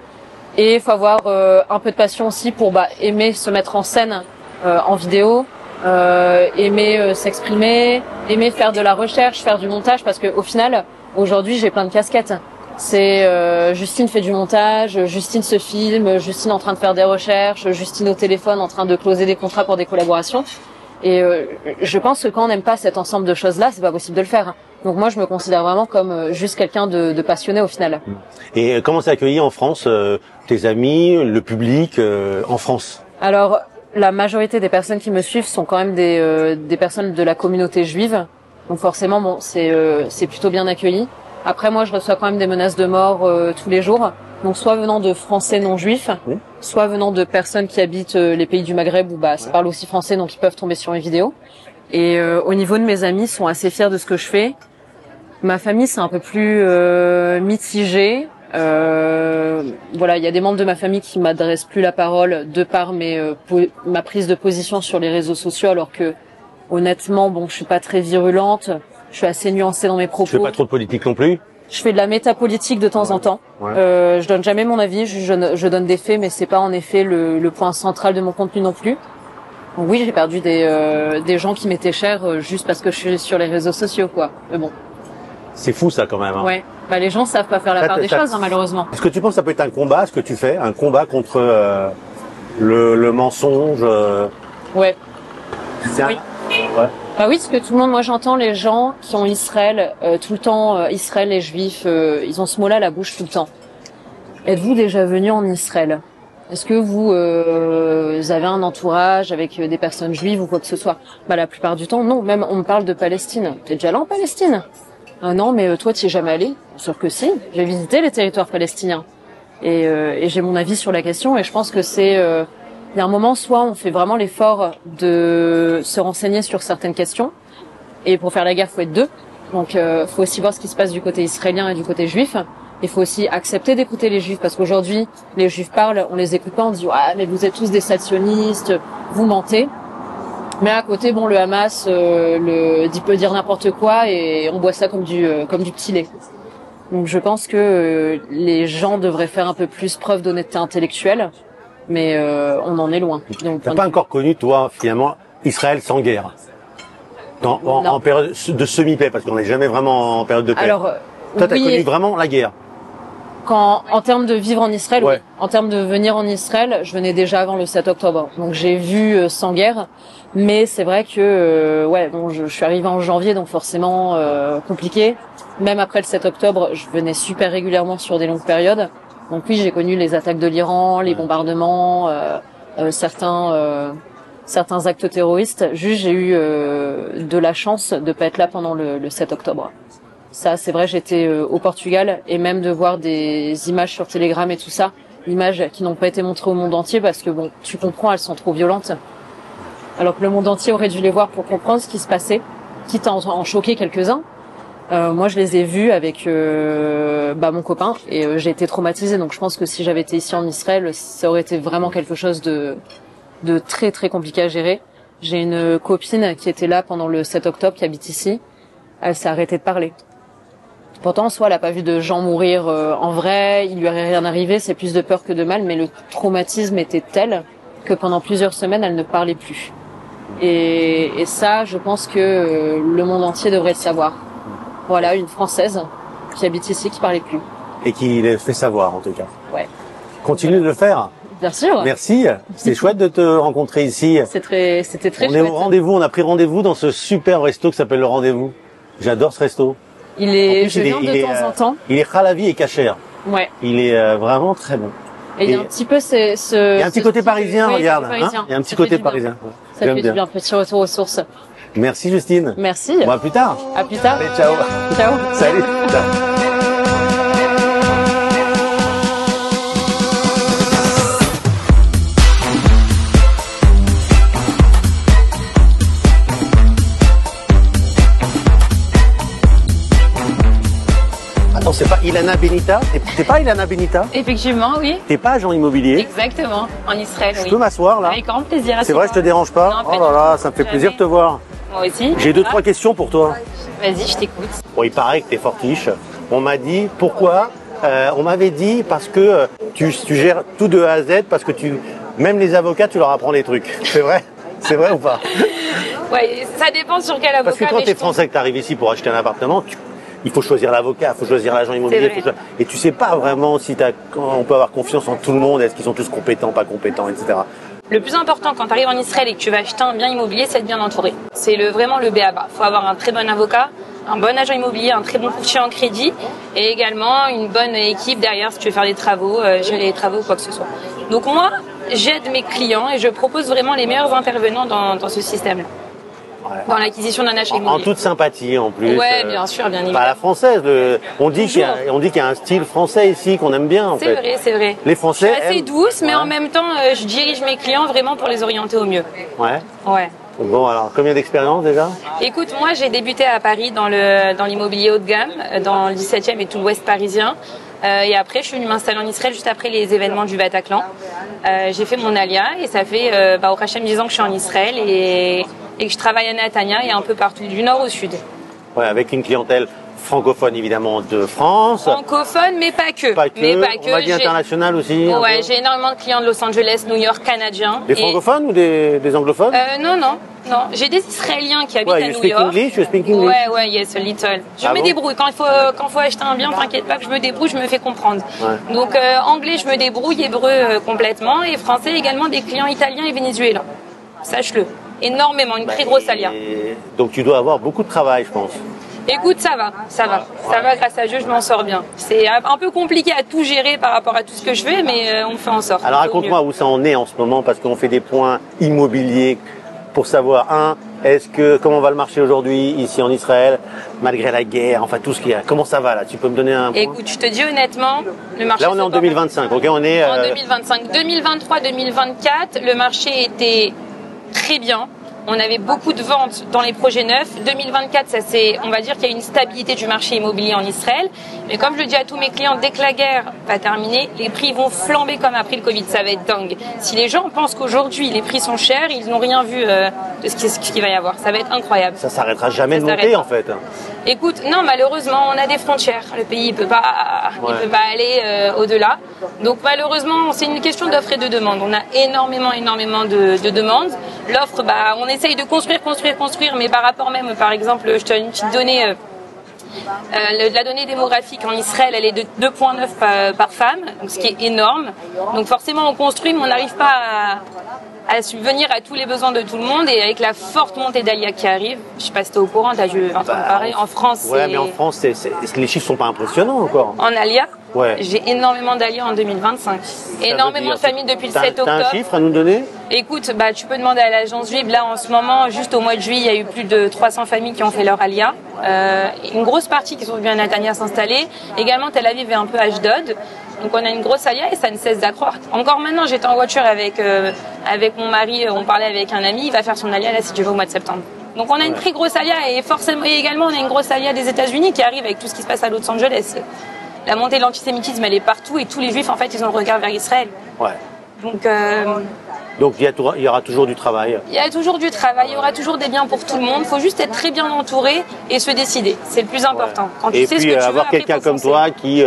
Et il faut avoir un peu de passion aussi pour aimer se mettre en scène en vidéo, aimer s'exprimer, aimer faire de la recherche, faire du montage. Parce que au final, aujourd'hui, j'ai plein de casquettes. C'est Justine fait du montage, Justine se filme, Justine en train de faire des recherches, Justine au téléphone en train de closer des contrats pour des collaborations. Et je pense que quand on n'aime pas cet ensemble de choses-là, c'est pas possible de le faire. Donc moi, je me considère vraiment comme juste quelqu'un de passionné au final. Et comment c'est accueilli en France, tes amis, le public en France? Alors, la majorité des personnes qui me suivent sont quand même des personnes de la communauté juive. Donc forcément, bon, c'est plutôt bien accueilli. Après, moi, je reçois quand même des menaces de mort tous les jours. Donc, soit venant de Français non juifs, soit venant de personnes qui habitent les pays du Maghreb où ça parle aussi français, donc ils peuvent tomber sur mes vidéos. Et au niveau de mes amis, ils sont assez fiers de ce que je fais. Ma famille, c'est un peu plus mitigé. Voilà, il y a des membres de ma famille qui m'adressent plus la parole de par ma prise de position sur les réseaux sociaux, alors que honnêtement, bon, je suis pas très virulente. Je suis assez nuancée dans mes propos. Tu fais pas trop de politique non plus? Je fais de la métapolitique de temps en temps. Ouais. Je donne jamais mon avis, je donne des faits, mais c'est pas en effet le point central de mon contenu non plus. Donc oui, j'ai perdu des gens qui m'étaient chers juste parce que je suis sur les réseaux sociaux, quoi. Mais bon. C'est fou ça quand même. Hein. Ouais. Les gens savent pas faire la part des choses, malheureusement. Est-ce que tu penses que ça peut être un combat, ce que tu fais, un combat contre le mensonge? Ouais. Oui. Ouais. Oui, parce que tout le monde, moi j'entends les gens qui ont Israël, tout le temps, Israël, les Juifs, ils ont ce mot-là à la bouche tout le temps. Êtes-vous déjà venu en Israël? Est-ce que vous avez un entourage avec des personnes juives ou quoi que ce soit? La plupart du temps, non. Même on me parle de Palestine. T'es déjà là en Palestine? Ah non, mais toi, t'y es jamais allé? Sauf que si, j'ai visité les territoires palestiniens. Et j'ai mon avis sur la question, et je pense que c'est... il y a un moment, soit on fait vraiment l'effort de se renseigner sur certaines questions, et pour faire la guerre, faut être deux. Donc, faut aussi voir ce qui se passe du côté israélien et du côté juif. Il faut aussi accepter d'écouter les juifs, parce qu'aujourd'hui, les juifs parlent, on les écoute pas, on dit « mais vous êtes tous des sionistes, vous mentez ». Mais à côté, bon, le Hamas peut dire n'importe quoi, et on boit ça comme du petit lait. Donc je pense que les gens devraient faire un peu plus preuve d'honnêteté intellectuelle, mais on en est loin. T'as pas encore connu, toi, finalement, Israël sans guerre, en période de semi-paix, parce qu'on n'est jamais vraiment en période de paix. Alors, toi, t'as connu vraiment la guerre. En termes de vivre en Israël, ouais. Oui. En termes de venir en Israël, je venais déjà avant le 7 octobre. Donc j'ai vu sans guerre, mais c'est vrai que je suis arrivée en janvier, donc forcément compliqué. Même après le 7 octobre, je venais super régulièrement sur des longues périodes. Donc oui, j'ai connu les attaques de l'Iran, les bombardements, certains actes terroristes. Juste, j'ai eu de la chance de pas être là pendant le 7 octobre. Ça, c'est vrai, j'étais au Portugal, et même de voir des images sur Telegram et tout ça, images qui n'ont pas été montrées au monde entier parce que bon, tu comprends, elles sont trop violentes. Alors que le monde entier aurait dû les voir pour comprendre ce qui se passait, quitte à en choquer quelques-uns. Moi, je les ai vus avec mon copain, et j'ai été traumatisée. Donc, je pense que si j'avais été ici en Israël, ça aurait été vraiment quelque chose de très très compliqué à gérer. J'ai une copine qui était là pendant le 7 octobre, qui habite ici. Elle s'est arrêtée de parler. Pourtant, en soi, elle n'a pas vu de gens mourir en vrai, il lui aurait rien arrivé, c'est plus de peur que de mal, mais le traumatisme était tel que pendant plusieurs semaines, elle ne parlait plus. Et ça, je pense que le monde entier devrait le savoir. Voilà, une Française qui habite ici, qui parlait plus. Et qui les fait savoir, en tout cas. Ouais. Continue de le faire. Bien sûr. Merci. C'est chouette de te rencontrer ici. C'était très chouette. On est au rendez-vous, on a pris rendez-vous dans ce super resto qui s'appelle Le Rendez-vous. J'adore ce resto. Je viens de temps en temps. Il est halavi et kasher. Ouais. Il est vraiment très bon. Et il y a un petit peu il y a un petit côté parisien, regarde. Il y a un petit côté parisien. Ça fait du bien, petit retour aux sources. Merci Justine. Merci. Bon, à plus tard. À plus tard. Allez, ciao. Ciao. Salut. Ciao. c'est pas Ilana Benita? T'es pas Ilana Benita? Effectivement, oui. T'es pas agent immobilier? Exactement, en Israël, Je oui. peux m'asseoir là? Avec grand plaisir. C'est vrai, je te dérange pas? Non, pas Oh là du là, tout. ça me fait Jamais. plaisir de te voir. Moi aussi. J'ai deux, trois questions pour toi. Vas-y, je t'écoute. Bon, il paraît que t'es fortiche. On m'a dit pourquoi? On m'avait dit parce que tu gères tout de A à Z, parce que même les avocats, tu leur apprends les trucs. C'est vrai? C'est vrai ou pas? Ouais, ça dépend sur quel avocat. Parce que quand mais t'es je français, que t'arrives ici pour acheter un appartement, il faut choisir l'avocat, il faut choisir l'agent immobilier. C'est vrai. Et tu sais pas vraiment si on peut avoir confiance en tout le monde, est-ce qu'ils sont tous compétents, pas compétents, etc. Le plus important quand tu arrives en Israël et que tu vas acheter un bien immobilier, c'est d'être bien entouré. C'est vraiment le b.a.-ba. Il faut avoir un très bon avocat, un bon agent immobilier, un très bon courtier en crédit et également une bonne équipe derrière si tu veux faire des travaux, gérer les travaux ou quoi que ce soit. Donc moi, j'aide mes clients et je propose vraiment les meilleurs intervenants dans ce système-là. Ouais. Dans l'acquisition d'un achat En immobilier. toute sympathie en plus. Ouais, bien sûr, bien évidemment. Pas à la française. On dit qu'il y Toujours. a un style français ici qu'on aime bien en C'est fait. vrai, c'est vrai. Les Français Je suis assez aiment. douce, mais Ouais. en même temps, je dirige mes clients vraiment pour les orienter au mieux. Ouais. Ouais. Bon alors, combien d'expérience déjà? Écoute, moi j'ai débuté à Paris dans l'immobilier haut de gamme, dans le 17e et tout l'ouest parisien. Et après, je suis venue m'installer en Israël juste après les événements du Bataclan. J'ai fait mon alia et ça fait au Hachem 10 ans que je suis en Israël et que je travaille à Netanya et un peu partout, du nord au sud. Ouais, avec une clientèle francophone évidemment de France. Francophone, mais pas que. Pas que. Mais pas que. On va dire J'ai- international aussi. un Ouais, peu. j'ai énormément de clients de Los Angeles, New York, canadiens. Des Et- francophones ou des anglophones? Non. J'ai des Israéliens qui habitent Ouais, à you New speak York. English, you speak English. Ouais, yes, a little. Je Ah me bon débrouille. Quand faut acheter un bien, t'inquiète pas que je me débrouille, je me fais comprendre. Ouais. Donc, anglais, je me débrouille, hébreu complètement, et français également des clients italiens et vénézuéliens. Sache-le. Énormément, une très grosse alia. Donc tu dois avoir beaucoup de travail, je pense. Écoute, ça va. Ça va, grâce à Dieu, je m'en sors bien. C'est un peu compliqué à tout gérer par rapport à tout ce que je fais, mais on fait en sorte. Alors On fait au raconte-moi où ça en est en ce moment, parce qu'on fait des points immobiliers pour savoir, comment va le marché aujourd'hui ici en Israël, malgré la guerre, enfin tout ce qu'il y a. Comment ça va là? Tu peux me donner un mieux. point? Écoute, je te dis honnêtement, le marché... Là on est en se porte- 2025, ok? On est En 2025. 2023, 2024, le marché était très bien. On avait beaucoup de ventes dans les projets neufs. 2024, on va dire qu'il y a une stabilité du marché immobilier en Israël. Mais comme je le dis à tous mes clients, dès que la guerre va terminer, les prix vont flamber comme après le Covid. Ça va être dingue. Si les gens pensent qu'aujourd'hui les prix sont chers, ils n'ont rien vu de ce qu'il va y avoir. Ça va être incroyable. ça s'arrêtera jamais Ça de monter s'arrête en fait. Écoute, non, malheureusement, on a des frontières. Le pays, il peut pas aller au-delà. Donc, malheureusement, c'est une question d'offre et de demande. On a énormément de demandes. L'offre, on essaye de construire, mais par rapport même, par exemple, je te donne une petite donnée. La donnée démographique en Israël, elle est de 2,9 par femme, donc ce qui est énorme. Donc forcément, on construit, mais on n'arrive pas à subvenir à tous les besoins de tout le monde. Et avec la forte montée d'Alia qui arrive, je sais pas si t'es au courant, t'as dû entendre parler. En France, Ouais, mais en France, les chiffres sont pas impressionnants encore. en Alia, Ouais. j'ai énormément d'Alia en 2025. Énormément de familles depuis le 7 T'as un octobre. chiffre à nous donner? Écoute, tu peux demander à l'agence juive. Là, en ce moment, juste au mois de juillet, il y a eu plus de 300 familles qui ont fait leur alia. Une grosse partie qui sont venues à Netanya s'installer. Également, Tel Aviv et un peu Ashdod. Donc, on a une grosse alia et ça ne cesse d'accroître. Encore maintenant, j'étais en voiture avec mon mari. On parlait avec un ami. Il va faire son alia, là, si tu veux, au mois de septembre. Donc, on a une très grosse alia et forcément, et également, on a une grosse alia des États-Unis qui arrive avec tout ce qui se passe à Los Angeles. La montée de l'antisémitisme, elle est partout et tous les juifs, en fait, ils ont le regard vers Israël. Ouais. Donc, il y aura toujours du travail. il y a toujours du travail, il y aura toujours des biens pour tout le monde. Il faut juste être très bien entouré et se décider. C'est le plus important. Quand tu Et sais ce puis que tu veux, avoir après, quelqu'un faut comme foncer. toi qui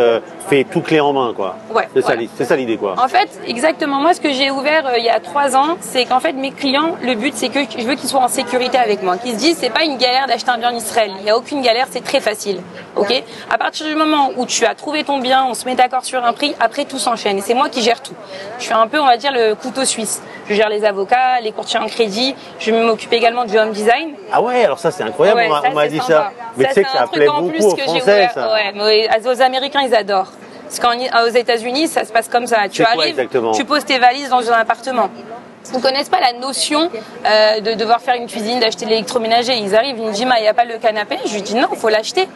fait tout clé en main, quoi. Ouais, voilà. C'est ça l'idée, quoi. En fait, exactement. Moi, ce que j'ai ouvert il y a 3 ans, c'est qu'en fait, mes clients, le but, c'est que je veux qu'ils soient en sécurité avec moi. Qu'ils se disent, c'est pas une galère d'acheter un bien en Israël. Il n'y a aucune galère, c'est très facile. Ok? À partir du moment où tu as trouvé ton bien, on se met d'accord sur un prix, après, tout s'enchaîne. Et c'est moi qui gère tout. Je suis un peu, on va dire, le couteau suisse. Je gère les avocats, les courtiers en crédit. Je m'occupe également du home design. Ah ouais, alors ça c'est incroyable, Ouais, on m'a c'est dit sympa. ça. Mais tu sais que c'est ça un truc plaît en beaucoup plus aux que j'ai Français, ouvert. ça. Ouais, mais aux Américains, ils adorent. Parce qu'aux États-Unis, ça se passe comme ça. Tu C'est quoi arrives, exactement tu poses tes valises dans un appartement. Ils ne connaissent pas la notion de devoir faire une cuisine, d'acheter de l'électroménager. Ils arrivent, ils me disent, il n'y a pas le canapé. Je lui dis, non, il faut l'acheter.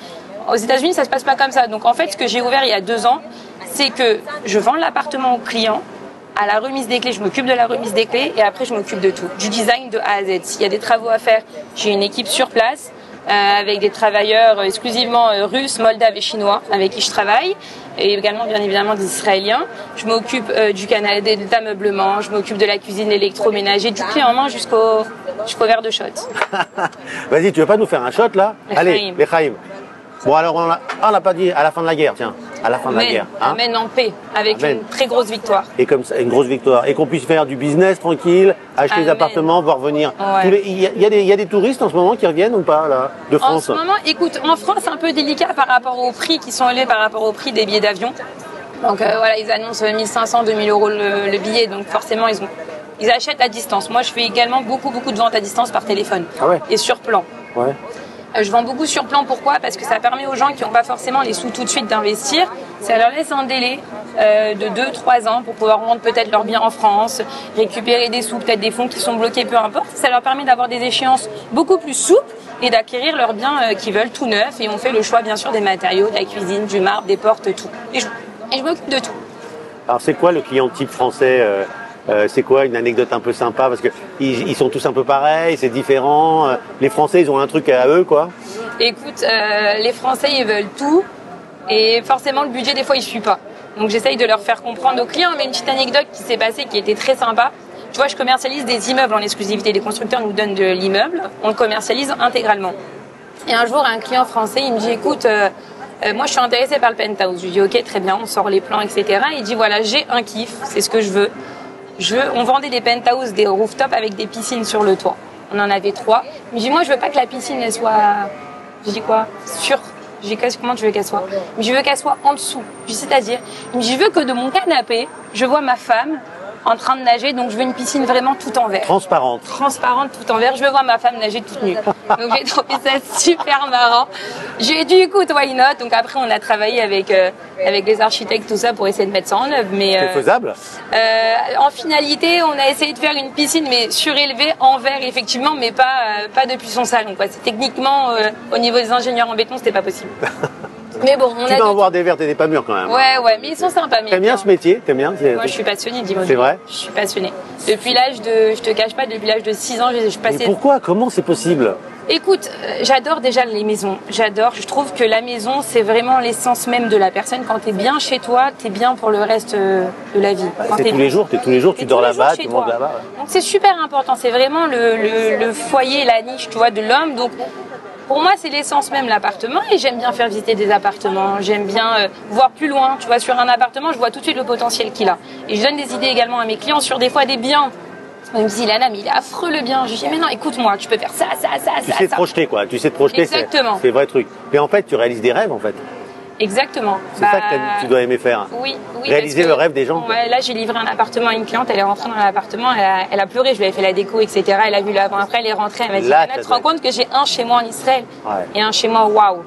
Aux États-Unis, ça ne se passe pas comme ça. Donc en fait, ce que j'ai ouvert il y a 2 ans, c'est que je vends l'appartement au client. À la remise des clés, je m'occupe de la remise des clés et après je m'occupe de tout, du design de A à Z. S'il y a des travaux à faire, j'ai une équipe sur place. avec des travailleurs exclusivement russes, moldaves et chinois avec qui je travaille, et également bien évidemment des Israéliens. Je m'occupe du canal d'ameublement, je m'occupe de la cuisine, l'électroménager, du clé en main jusqu'au verre de shot. Vas-y, tu veux pas nous faire un shot là? Allez, l'Echaim. Bon alors on l'a pas dit à la fin de la guerre, tiens, à la fin de la guerre. Hein, Amen en paix, avec une très grosse victoire. Et comme ça, une grosse victoire. Et qu'on puisse faire du business tranquille, acheter des appartements, voir venir. Ouais. Il y a des touristes en ce moment qui reviennent ou pas là, de France? En ce moment, écoute, en France c'est un peu délicat par rapport aux prix qui sont élevés par rapport au prix des billets d'avion. Donc voilà, ils annoncent 1500, 2000 euros le billet, donc forcément ils achètent à distance. Moi je fais également beaucoup de ventes à distance par téléphone et sur plan. Ouais. Je vends beaucoup sur plan, pourquoi? Parce que ça permet aux gens qui n'ont pas forcément les sous tout de suite d'investir. Ça leur laisse un délai de 2-3 ans pour pouvoir rendre peut-être leurs biens en France, récupérer des sous, peut-être des fonds qui sont bloqués, peu importe. Ça leur permet d'avoir des échéances beaucoup plus souples et d'acquérir leurs biens qu'ils veulent tout neufs. Et on fait le choix bien sûr des matériaux, de la cuisine, du marbre, des portes, tout. Et je m'occupe de tout. Alors c'est quoi le client type français? C'est quoi une anecdote un peu sympa? Parce que ils sont tous un peu pareils, c'est différent. Les Français, ils ont un truc à eux, quoi. Écoute, les Français, ils veulent tout. Et forcément, le budget, des fois, il suit pas. Donc, j'essaye de leur faire comprendre aux clients. Mais une petite anecdote qui s'est passée, qui était très sympa. Tu vois, je commercialise des immeubles en exclusivité. Les constructeurs nous donnent de l'immeuble. On le commercialise intégralement. Et un jour, un client français, il me dit, écoute, moi, je suis intéressé par le penthouse. Je lui dis, ok, très bien, on sort les plans, etc. Il dit, voilà, j'ai un kiff, c'est ce que je veux. On vendait des penthouses, des rooftops avec des piscines sur le toit. On en avait 3. Il me dit, moi, je veux pas que la piscine, elle soit... Je dis quoi? Sur. Je dis, comment tu veux qu'elle soit? Il me dit, je veux qu'elle soit en dessous. Je dis, c'est-à-dire? Il me dit, je veux que de mon canapé, je vois ma femme en train de nager, donc je veux une piscine vraiment tout en verre. Transparente. Transparente, tout en verre. Je veux voir ma femme nager toute nue. Donc j'ai trouvé ça super marrant. J'ai dit, écoute, why not? Donc après, on a travaillé avec les architectes, tout ça, pour essayer de mettre ça en œuvre. C'est faisable? En finalité, on a essayé de faire une piscine, mais surélevée en verre, effectivement, mais pas depuis son salon, quoi. C'est techniquement, au niveau des ingénieurs en béton, c'était pas possible. Mais bon, tu dois en voir des vertes et des pas mûres quand même. Ouais, mais ils sont sympas. T'aimes bien ce métier? T'aimes bien? Moi, je suis passionnée, dis-moi. C'est vrai? Je suis passionnée. Depuis l'âge de, je te cache pas, depuis l'âge de 6 ans, je passais... Mais pourquoi? Comment c'est possible? Écoute, j'adore déjà les maisons. J'adore. Je trouve que la maison, c'est vraiment l'essence même de la personne. Quand t'es bien chez toi, t'es bien pour le reste de la vie. C'est tous les jours, tu dors là-bas, tu montes là-bas. Ouais. Donc c'est super important. C'est vraiment le foyer, la niche, tu vois, de l'homme. Donc pour moi, c'est l'essence même, l'appartement, et j'aime bien faire visiter des appartements, j'aime bien voir plus loin. Tu vois, sur un appartement, je vois tout de suite le potentiel qu'il a. Et je donne des idées également à mes clients sur des fois des biens. On me dit, Lana, mais il est affreux le bien. Je dis, mais non, écoute-moi, tu peux faire ça. Tu sais te projeter, quoi. Tu sais te projeter, c'est le vrai truc. Mais en fait, tu réalises des rêves, en fait. Exactement. C'est ça que tu dois aimer faire. Oui. Réaliser le rêve des gens. Ouais, là, j'ai livré un appartement à une cliente. Elle est rentrée dans l'appartement. Elle a pleuré. Je lui ai fait la déco, etc. Elle a vu l'avant-après. Elle est rentrée. Elle m'a dit, Lana, tu te rends compte que j'ai un chez moi en Israël et un chez moi, waouh.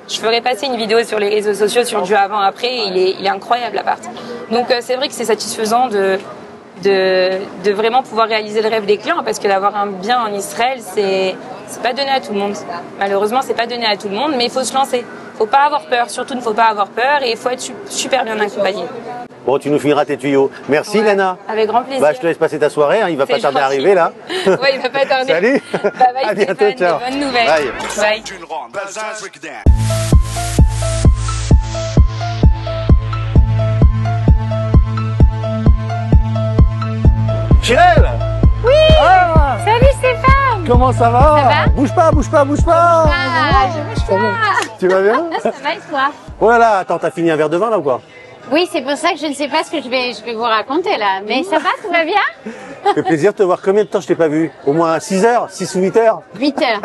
Je ferai passer une vidéo sur les réseaux sociaux sur du avant-après. Il est incroyable, l'appart. Donc, c'est vrai que c'est satisfaisant de vraiment pouvoir réaliser le rêve des clients, parce que d'avoir un bien en Israël, c'est pas donné à tout le monde. Malheureusement, c'est pas donné à tout le monde, mais il faut se lancer. Faut pas avoir peur, surtout ne faut pas avoir peur, et il faut être super bien accompagné. Bon, tu nous finiras tes tuyaux. Merci, Lana. Avec grand plaisir. Bah, je te laisse passer ta soirée, hein. Il va pas tarder à arriver là. Oui, il va pas tarder. Salut. Bye, à bientôt, Stéphane, ciao. bonnes nouvelles. Bye. Chirel. Oui. Salut Stéphane. Comment ça va? Ça va? Bouge pas. Ah, je bouge pas. Tu vas bien? Ça va et toi? Voilà, attends, t'as fini un verre de vin là ou quoi? Oui, c'est pour ça que je ne sais pas ce que je vais vous raconter là. Mais ça va, tout va bien? Ça fait plaisir de te voir. Combien de temps je t'ai pas vu? Au moins 6 heures? 6 ou 8 heures? 8 heures.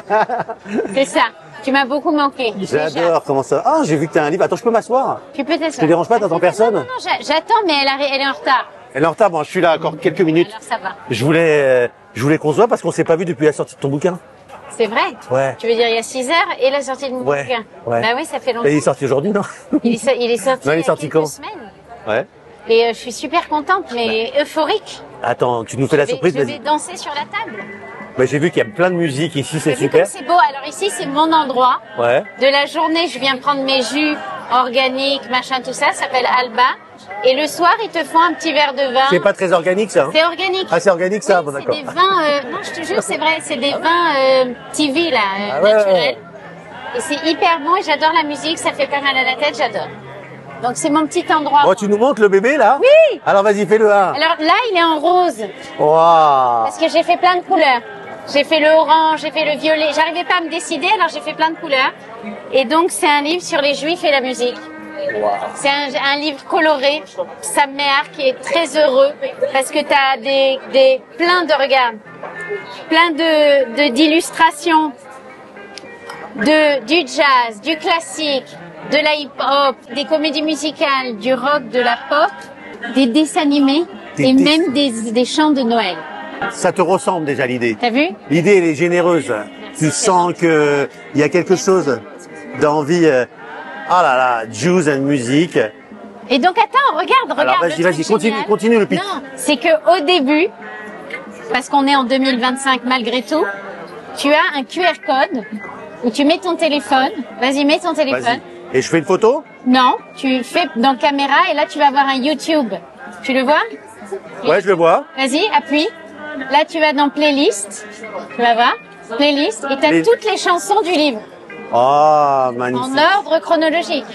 C'est ça. Tu m'as beaucoup manqué. J'adore, comment ça? Ah, j'ai vu que t'as un livre. Attends, je peux m'asseoir? Tu peux t'asseoir. Je te dérange pas, t'attends personne? Non, j'attends, mais elle est en retard. Elle est en retard, bon, je suis là encore quelques minutes. Alors ça va. Je voulais qu'on se voit parce qu'on s'est pas vu depuis la sortie de ton bouquin. C'est vrai? Ouais. Tu veux dire il y a 6 heures et la sortie de mon bouquin? Ouais. Bah oui, ça fait longtemps. Et il est sorti aujourd'hui, non? Il est sorti Non, il est y a sorti quelques quand? semaines. Ouais. Et je suis super contente, mais euphorique. Attends, tu nous fais la surprise, Je vas-y. vais danser sur la table. Bah, j'ai vu qu'il y a plein de musique ici, c'est T'as vu super. comme c'est beau. Alors ici, c'est mon endroit. Ouais. De la journée, je viens prendre mes jus organiques, machin, tout ça. Ça s'appelle Alba. Et le soir, ils te font un petit verre de vin. C'est pas très organique ça, hein? C'est organique. Ah, c'est organique ça, Oui, bon d'accord. c'est des vins, non, je te jure, c'est vrai, c'est des vins TV, là, Ah ouais, naturels. ouais. Et c'est hyper bon et j'adore la musique, ça fait pas mal à la tête, j'adore. Donc c'est mon petit endroit. Bon, tu nous montres le bébé là? Oui. Alors vas-y, fais-le un. Alors là, il est en rose, Waouh. parce que j'ai fait plein de couleurs. J'ai fait le orange, j'ai fait le violet. J'arrivais pas à me décider, alors j'ai fait plein de couleurs. Et donc c'est un livre sur les Juifs et la musique. C'est un livre coloré, Sam Mehar, qui est très heureux parce que tu as plein de regards, plein d'illustrations, du jazz, du classique, de la hip-hop, des comédies musicales, du rock, de la pop, des dessins animés et même des chants de Noël. Ça te ressemble déjà l'idée. T'as vu? L'idée, elle est généreuse. Tu sens que il y a quelque chose d'envie. Ah là là, juice and musique. Et donc attends, regarde. Alors le vas-y, truc génial. continue le pitch. Non, c'est que au début, parce qu'on est en 2025 malgré tout, tu as un QR code où tu mets ton téléphone. Vas-y, mets ton téléphone. Vas-y. Et je fais une photo? Non, tu fais dans caméra et là tu vas avoir un YouTube. Tu le vois? Ouais, je le vois. Vas-y, appuie. Là tu vas dans playlist. Tu vas voir? Playlist et tu as toutes les chansons du livre. Oh, magnifique. En ordre chronologique.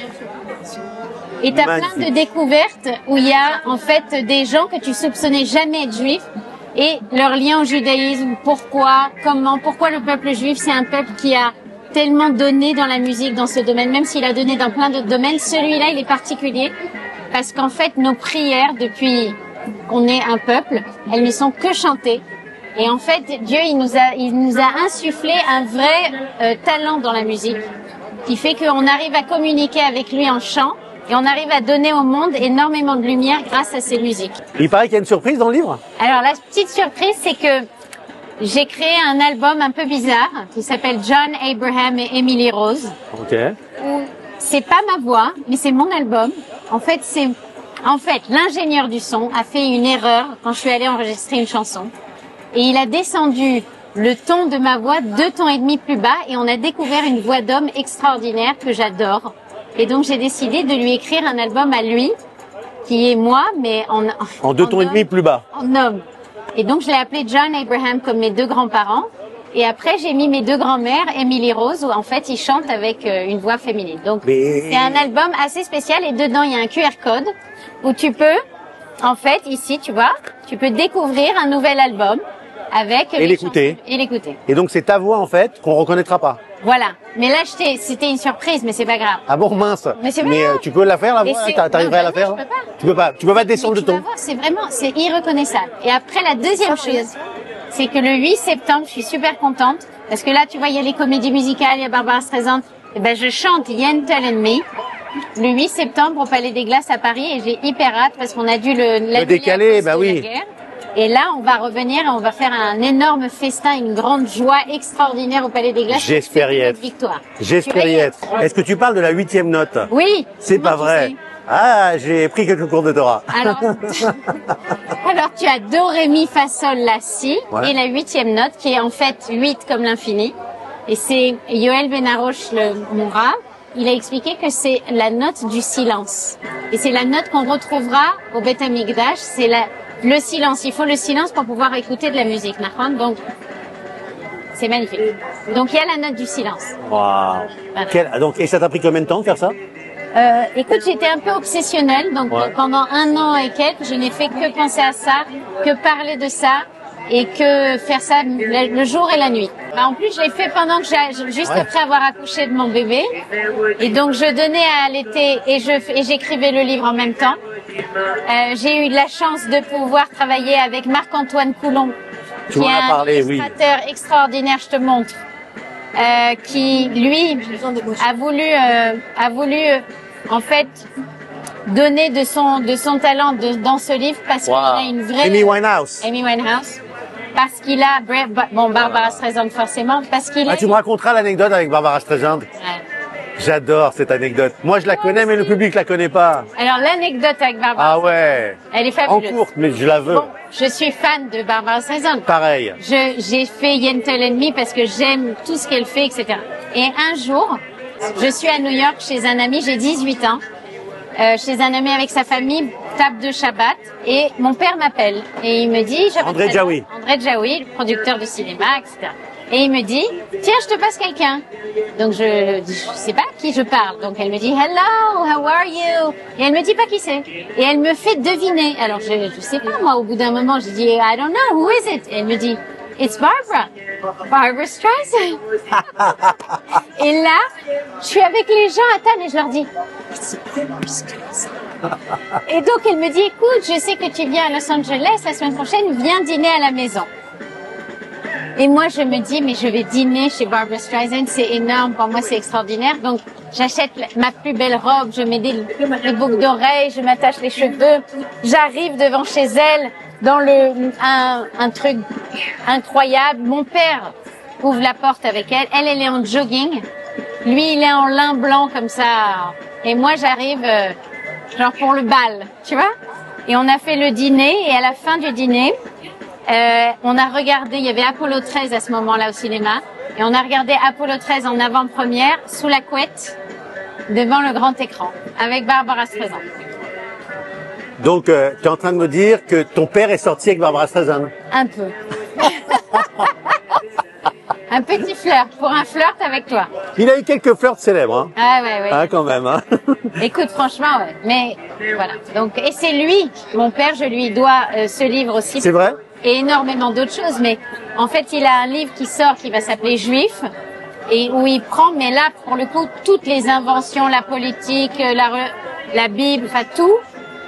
Et t'as plein de découvertes où il y a en fait des gens que tu soupçonnais jamais être juifs et leur lien au judaïsme, pourquoi le peuple juif, c'est un peuple qui a tellement donné dans la musique, dans ce domaine, même s'il a donné dans plein d'autres domaines, celui-là il est particulier parce qu'en fait nos prières depuis qu'on est un peuple, elles ne sont que chantées. Et en fait, Dieu, il nous a insufflé un vrai talent dans la musique, qui fait qu'on arrive à communiquer avec lui en chant, et on arrive à donner au monde énormément de lumière grâce à ces musiques. Il paraît qu'il y a une surprise dans le livre? Alors, la petite surprise, c'est que j'ai créé un album un peu bizarre, qui s'appelle John Abraham et Emily Rose. Ok. C'est pas ma voix, mais c'est mon album. En fait, l'ingénieur du son a fait une erreur quand je suis allée enregistrer une chanson. Et il a descendu le ton de ma voix 2 tons et demi plus bas et on a découvert une voix d'homme extraordinaire que j'adore. Et donc j'ai décidé de lui écrire un album à lui, qui est moi, mais en 2 tons et demi plus bas. En homme. Et donc je l'ai appelé John Abraham comme mes 2 grands-parents. Et après j'ai mis mes 2 grands-mères, Emily Rose, où en fait ils chantent avec une voix féminine. Donc c'est un album assez spécial et dedans il y a un QR code où tu peux, en fait ici tu vois, tu peux découvrir un nouvel album. Avec et l'écouter. Et donc c'est ta voix en fait qu'on reconnaîtra pas. Voilà. Mais là c'était une surprise, mais c'est pas grave. Ah bon, mince. Mais tu peux la faire la voix? T'arriverais à la faire? Je peux pas. Tu peux pas descendre de ton. C'est irreconnaissable. Et après la deuxième chose, c'est que le 8 septembre, je suis super contente parce que là tu vois il y a les comédies musicales, il y a Barbara Streisand. Et ben je chante Yentl and Me le 8 septembre au Palais des Glaces à Paris et j'ai hyper hâte parce qu'on a dû le décaler, bah oui. Et là, on va revenir et on va faire un énorme festin, une grande joie extraordinaire au Palais des Glaces. J'espère y être. Victoire. J'espère y être. Est-ce que tu parles de la 8e note? Oui. C'est pas vrai. Ah, j'ai pris quelques cours de Torah. Alors tu as Do, Ré, Mi, Fa, Sol, La, Si, et la 8e note qui est en fait 8 comme l'infini. Et c'est Yoel Benaroche, mon rab, il a expliqué que c'est la note du silence. Et c'est la note qu'on retrouvera au Beth Amikdash. C'est le silence. Il faut le silence pour pouvoir écouter de la musique. Donc, c'est magnifique. Donc, il y a la note du silence. Waouh. Voilà. Et ça t'a pris combien de temps de faire ça? Écoute, j'étais un peu obsessionnelle. Donc, pendant 1 an et quelques, je n'ai fait que penser à ça, que parler de ça et que faire ça le jour et la nuit. En plus, je l'ai fait pendant que juste après avoir accouché de mon bébé. Et donc, je donnais à allaiter et j'écrivais le livre en même temps. J'ai eu de la chance de pouvoir travailler avec Marc-Antoine Coulon, qui est un illustrateur extraordinaire, je te montre, qui lui a voulu en fait donner de son talent dans ce livre parce qu'il a une vraie Amy Winehouse, parce qu'il a Barbara Streisand forcément parce qu'il tu me raconteras l'anecdote avec Barbara Streisand. J'adore cette anecdote. Moi, je la connais, mais le public la connaît pas. Alors, l'anecdote avec Barbara Streisand, elle est fabuleuse. En courte, mais je la veux. Bon, je suis fan de Barbara Streisand. Pareil. J'ai fait Yentl and Me parce que j'aime tout ce qu'elle fait, etc. Et un jour, je suis à New York chez un ami, j'ai 18 ans, chez un ami avec sa famille, table de Shabbat, et mon père m'appelle. Et il me dit... André Djaoui. André Djaoui, le producteur de cinéma, etc. Et il me dit, tiens, je te passe quelqu'un. Donc je sais pas à qui je parle. Donc elle me dit, hello, how are you? Et elle me dit pas qui c'est. Et elle me fait deviner. Alors je sais pas, moi, au bout d'un moment, je dis, I don't know, who is it? Et elle me dit, it's Barbara. Barbara Streisand. Et là, je suis avec les gens à table et je leur dis, it's Barbara Streisand. Et donc elle me dit, écoute, je sais que tu viens à Los Angeles la semaine prochaine, viens dîner à la maison. Et moi, je me dis, mais je vais dîner chez Barbara Streisand, c'est énorme, pour moi, c'est extraordinaire. Donc, j'achète ma plus belle robe, je mets des boucles d'oreilles, je m'attache les cheveux. J'arrive devant chez elle, dans un truc incroyable. Mon père ouvre la porte avec elle. Elle est en jogging. Lui, il est en lin blanc, comme ça. Et moi, j'arrive, genre pour le bal, tu vois? Et on a fait le dîner, et à la fin du dîner, on a regardé, il y avait Apollo 13 à ce moment-là au cinéma, et on a regardé Apollo 13 en avant-première, sous la couette, devant le grand écran, avec Barbara Streisand. Donc, tu es en train de me dire que ton père est sorti avec Barbara Streisand? Un peu. Un petit flirt, pour un flirt avec toi. Il a eu quelques flirts célèbres, hein? Ah ouais, ouais. Ah, quand même, hein? Écoute, franchement, ouais. Mais voilà. Donc, et c'est lui, mon père, je lui dois ce livre aussi. C'est vrai? Et énormément d'autres choses. Mais en fait, il a un livre qui sort qui va s'appeler Juif, et où il prend, mais là, pour le coup, toutes les inventions, la politique, la Bible, enfin tout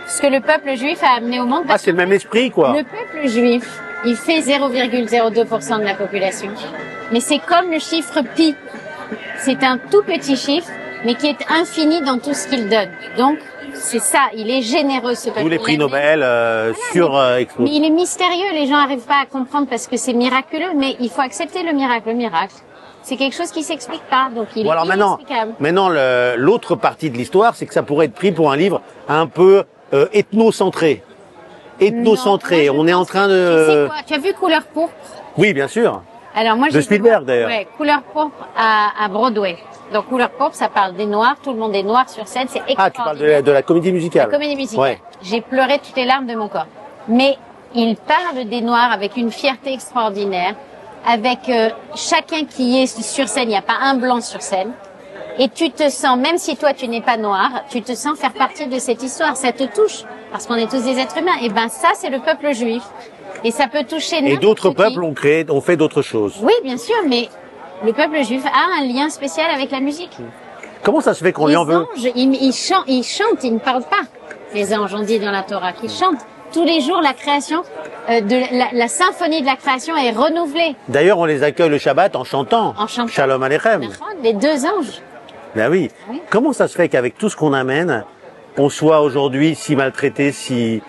ce que le peuple juif a amené au monde. Ah, c'est le même esprit, quoi. Le peuple juif, il fait 0,02% de la population. Mais c'est comme le chiffre pi. C'est un tout petit chiffre, mais qui est infini dans tout ce qu'il donne. Donc, c'est ça, il est généreux, ce peuple. Tous les prix Nobel mais il est mystérieux, les gens n'arrivent pas à comprendre parce que c'est miraculeux, mais il faut accepter le miracle. Le miracle, c'est quelque chose qui s'explique pas, donc il est inexplicable. Maintenant, l'autre partie de l'histoire, c'est que ça pourrait être pris pour un livre un peu ethnocentré. Ethnocentré, on est en train de... Tu sais quoi, tu as vu Couleur pourpre? Oui, bien sûr. Alors moi, de Spielberg, d'ailleurs. Ouais, Couleur pourpre à Broadway. Donc Couleur pourpre, ça parle des Noirs, tout le monde est noir sur scène, c'est extraordinaire. Ah, tu parles de la comédie musicale. La comédie musicale. Ouais. J'ai pleuré toutes les larmes de mon corps. Mais il parle des Noirs avec une fierté extraordinaire, avec chacun qui est sur scène, il n'y a pas un blanc sur scène. Et tu te sens, même si toi tu n'es pas noir, tu te sens faire partie de cette histoire, ça te touche, parce qu'on est tous des êtres humains. Et ben ça, c'est le peuple juif. Et ça peut toucher n'importe qui. Et d'autres peuples ont fait d'autres choses. Oui, bien sûr, mais le peuple juif a un lien spécial avec la musique. Comment ça se fait qu'on lui en veut? Les anges, ils chantent, ils ne parlent pas. Les anges, on dit dans la Torah qu'ils chantent. Tous les jours, la création, la symphonie de la création est renouvelée. D'ailleurs, on les accueille le Shabbat en chantant. En chantant. Shalom Aleichem. Les deux anges. Ben oui. Oui. Comment ça se fait qu'avec tout ce qu'on amène, on soit aujourd'hui si maltraité, si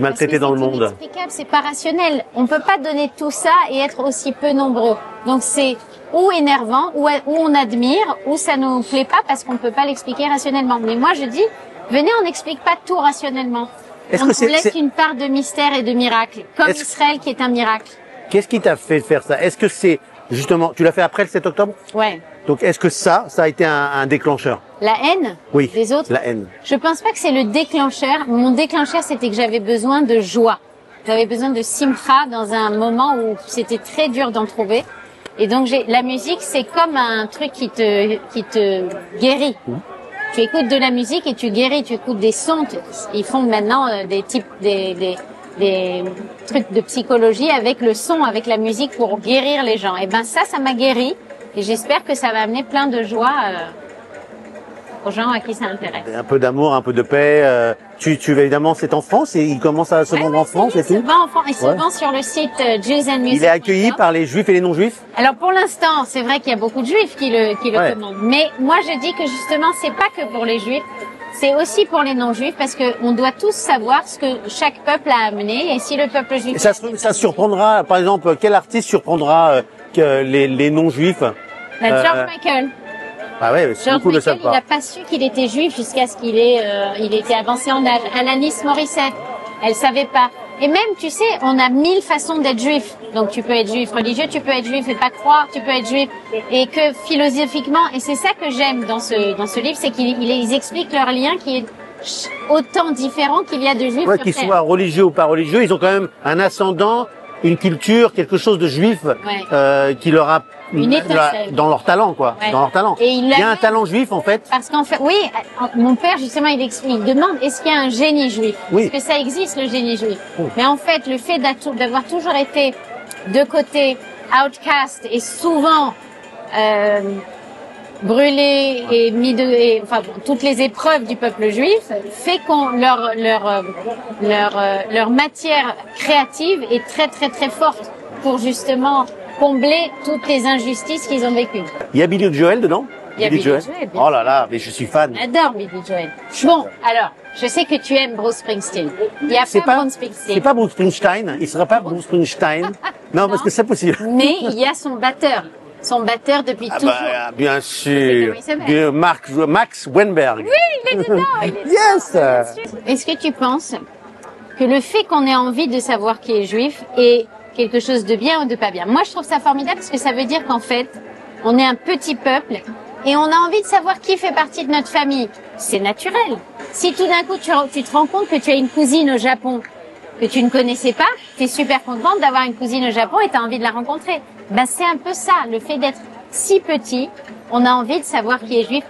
maltraité dans le monde? C'est inexplicable, c'est pas rationnel. On peut pas donner tout ça et être aussi peu nombreux. Donc c'est ou énervant, ou on admire, ou ça nous plaît pas parce qu'on peut pas l'expliquer rationnellement. Mais moi je dis, venez, on n'explique pas tout rationnellement. On laisse une part de mystère et de miracle, comme Israël qui est un miracle. Qu'est-ce qui t'a fait faire ça? Est-ce que c'est justement, tu l'as fait après le 7 octobre? Ouais. Donc est-ce que ça a été un déclencheur? La haine des autres? La haine. Je pense pas que c'est le déclencheur. Mon déclencheur, c'était que j'avais besoin de joie. J'avais besoin de simcha dans un moment où c'était très dur d'en trouver. Et donc la musique, c'est comme un truc qui te guérit. Tu écoutes de la musique et tu guéris, tu écoutes des sons. Ils font maintenant des trucs de psychologie avec le son, avec la musique pour guérir les gens. Et ben ça m'a guéri. Et j'espère que ça va amener plein de joie aux gens à qui ça intéresse. Un peu d'amour, un peu de paix. Tu évidemment, c'est en France et il commence à se vendre en France et tout. Il se vend sur le site Jews and Music. Il est accueilli par les juifs et les non-juifs? Alors pour l'instant, c'est vrai qu'il y a beaucoup de juifs qui le commandent. Mais moi je dis que justement, c'est pas que pour les juifs, c'est aussi pour les non-juifs parce que on doit tous savoir ce que chaque peuple a amené. Et si le peuple juif... Et ça surprendra, par exemple, quel artiste surprendra que les non-juifs? George Michael. Ah ouais, c'est beaucoup de ça. Il n'a pas su qu'il était juif jusqu'à ce qu'il il était avancé en âge. Alanis Morissette, elle savait pas. Et même, tu sais, on a 1000 façons d'être juif. Donc tu peux être juif religieux, tu peux être juif et pas croire, tu peux être juif. Et que philosophiquement, et c'est ça que j'aime dans ce livre, c'est qu'ils expliquent leur lien qui est autant différents qu'il y a de juifs Ouais, sur qu'ils Terre. soient religieux ou pas religieux, ils ont quand même un ascendant, une culture, quelque chose de juif qui leur a Une étincelle. dans leur talent, quoi. Ouais. Dans leur talent. Et il Il y a l'avait- un talent juif, en fait. Parce qu'en fait, oui, mon père, justement, il demande, est-ce qu'il y a un génie juif? Oui. Est-ce que ça existe, le génie juif? Mais en fait, le fait d'avoir toujours été de côté, outcast, et souvent, brûlé et mis enfin, toutes les épreuves du peuple juif, fait qu'on leur matière créative est très, très, très forte pour justement combler toutes les injustices qu'ils ont vécues. Il y a Billy Joel dedans? Il y a Billy Joel, bien Oh là là, mais je suis fan. J'adore Billy Joel. Bon, alors, je sais que tu aimes Bruce Springsteen. Il y a C'est pas, Bruce Springsteen. c'est pas Bruce Springsteen. Il sera pas Bruce Springsteen. Non, parce que c'est possible. Mais il y a son batteur. Son batteur depuis toujours. Bah, bien C'est sûr. comment il s'appelle Max Weinberg. Oui, il est dedans. Il est Yes! dedans. Est-ce que tu penses que le fait qu'on ait envie de savoir qui est juif est quelque chose de bien ou de pas bien? Moi, je trouve ça formidable parce que ça veut dire qu'en fait, on est un petit peuple et on a envie de savoir qui fait partie de notre famille. C'est naturel. Si tout d'un coup, tu te rends compte que tu as une cousine au Japon que tu ne connaissais pas, tu es super contente d'avoir une cousine au Japon et tu as envie de la rencontrer. Ben, c'est un peu ça, le fait d'être si petit, on a envie de savoir qui est juif.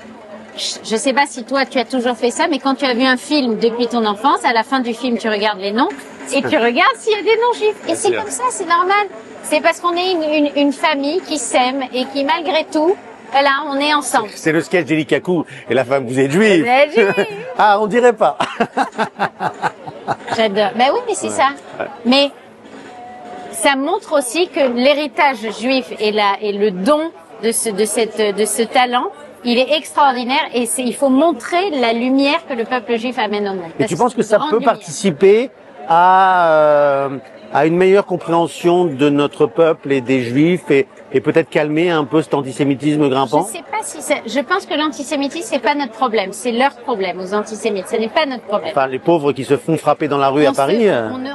Je sais pas si toi tu as toujours fait ça, mais quand tu as vu un film depuis ton enfance, à la fin du film tu regardes les noms et tu regardes s'il y a des noms juifs. Et c'est comme ça, c'est normal. C'est parce qu'on est une famille qui s'aime et qui malgré tout, voilà, on est ensemble. C'est le sketch d'Elikaku et la femme, vous êtes juive. Vous êtes juive. Ah, on dirait pas. J'adore. Ben oui, mais c'est ça. Mais ça montre aussi que l'héritage juif et le don de ce talent, il est extraordinaire et il faut montrer la lumière que le peuple juif amène au monde. Et tu penses que ça Grande peut lumière. participer à une meilleure compréhension de notre peuple et des juifs et peut-être calmer un peu cet antisémitisme grimpant? Je sais pas si je pense que l'antisémitisme c'est pas notre problème, c'est leur problème aux antisémites, ce n'est pas notre problème. Enfin, les pauvres qui se font frapper dans la rue à Paris.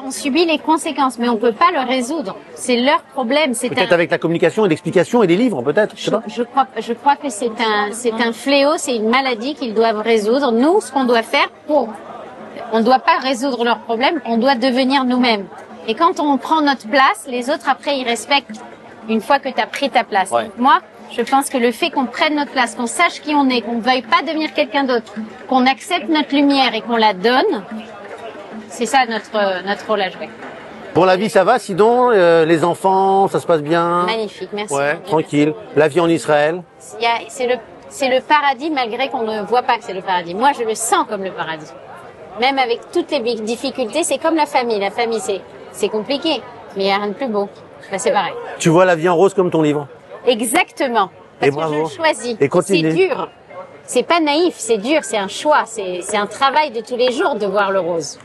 On subit les conséquences, mais on peut pas le résoudre. C'est leur problème. C'est Peut-être avec la communication et l'explication et des livres, peut-être. Je sais pas. Je crois que c'est un fléau, c'est une maladie qu'ils doivent résoudre. Nous, ce qu'on doit faire on ne doit pas résoudre leurs problèmes, on doit devenir nous-mêmes. Et quand on prend notre place, les autres après ils respectent une fois que tu as pris ta place. Ouais. Donc moi, je pense que le fait qu'on prenne notre place, qu'on sache qui on est, qu'on ne veuille pas devenir quelqu'un d'autre, qu'on accepte notre lumière et qu'on la donne, c'est ça notre rôle à jouer. Bon, la vie, ça va, sinon, les enfants, ça se passe bien? Magnifique, merci. Ouais, tranquille. La vie en Israël? C'est le paradis malgré qu'on ne voit pas que c'est le paradis. Moi, je le sens comme le paradis. Même avec toutes les difficultés, c'est comme la famille. La famille, c'est compliqué, mais il n'y a rien de plus beau. Ben, c'est pareil. Tu vois la vie en rose comme ton livre? Exactement. Parce Et que bravo. je le choisis. Et continue. C'est dur. C'est pas naïf, c'est dur, c'est un choix. C'est un travail de tous les jours de voir le rose.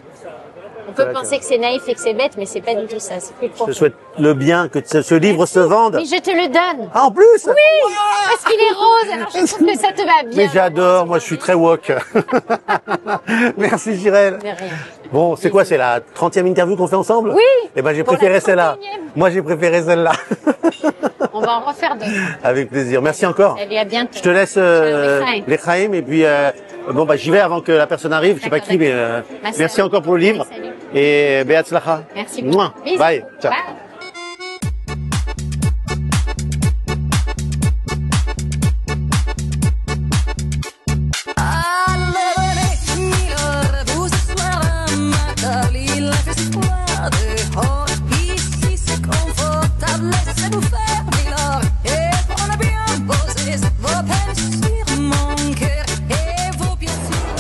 On peut D'accord. penser que c'est naïf et que c'est bête, mais c'est pas du tout ça. C'est plus Je te profond. souhaite le bien, que ce livre se vende. Mais je te le donne. Ah, en plus? Oui, parce qu'il est rose, alors je trouve que ça te va bien. Mais j'adore, moi je suis très woke. Merci Jirel. De rien. Bon, c'est quoi, c'est la 30e interview qu'on fait ensemble? Oui. Eh ben j'ai Pour la préféré celle-là. 31e. Moi j'ai préféré celle-là. On va en refaire d'autres. Avec plaisir. Merci encore. Allez, à bientôt. Je te laisse les Chaim et puis bon bah j'y vais avant que la personne arrive, je sais pas D'accord, qui, mais Ma sœur. merci encore pour le livre Salut. et Beatzlacha. Merci beaucoup. Mouah. Bisous. Bye. Ciao. Bye.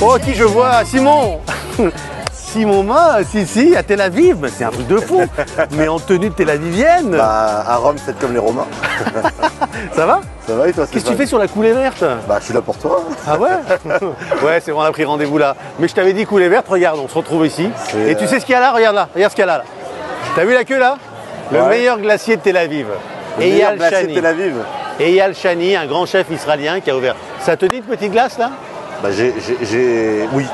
Oh, qui je vois? Simon. Simon Ma, si, à Tel Aviv, mais c'est un truc de fou. Mais en tenue de Tel Avivienne. Bah, à Rome, faites comme les Romains. Ça va? Ça va et toi? Qu'est-ce que tu fais sur la coulée verte? Bah, je suis là pour toi. Ah ouais? Ouais, c'est bon, on a pris rendez-vous là. Mais je t'avais dit coulée verte, regarde, on se retrouve ici. C'est, Et tu sais ce qu'il y a là? Regarde là, regarde ce qu'il y a là. T'as vu la queue là? Le Ouais. meilleur glacier de Tel Aviv. Le meilleur Eyal glacier de Shani. Tel Aviv. Eyal Shani, un grand chef israélien qui a ouvert. Ça te dit de petite glace là? Bah, oui.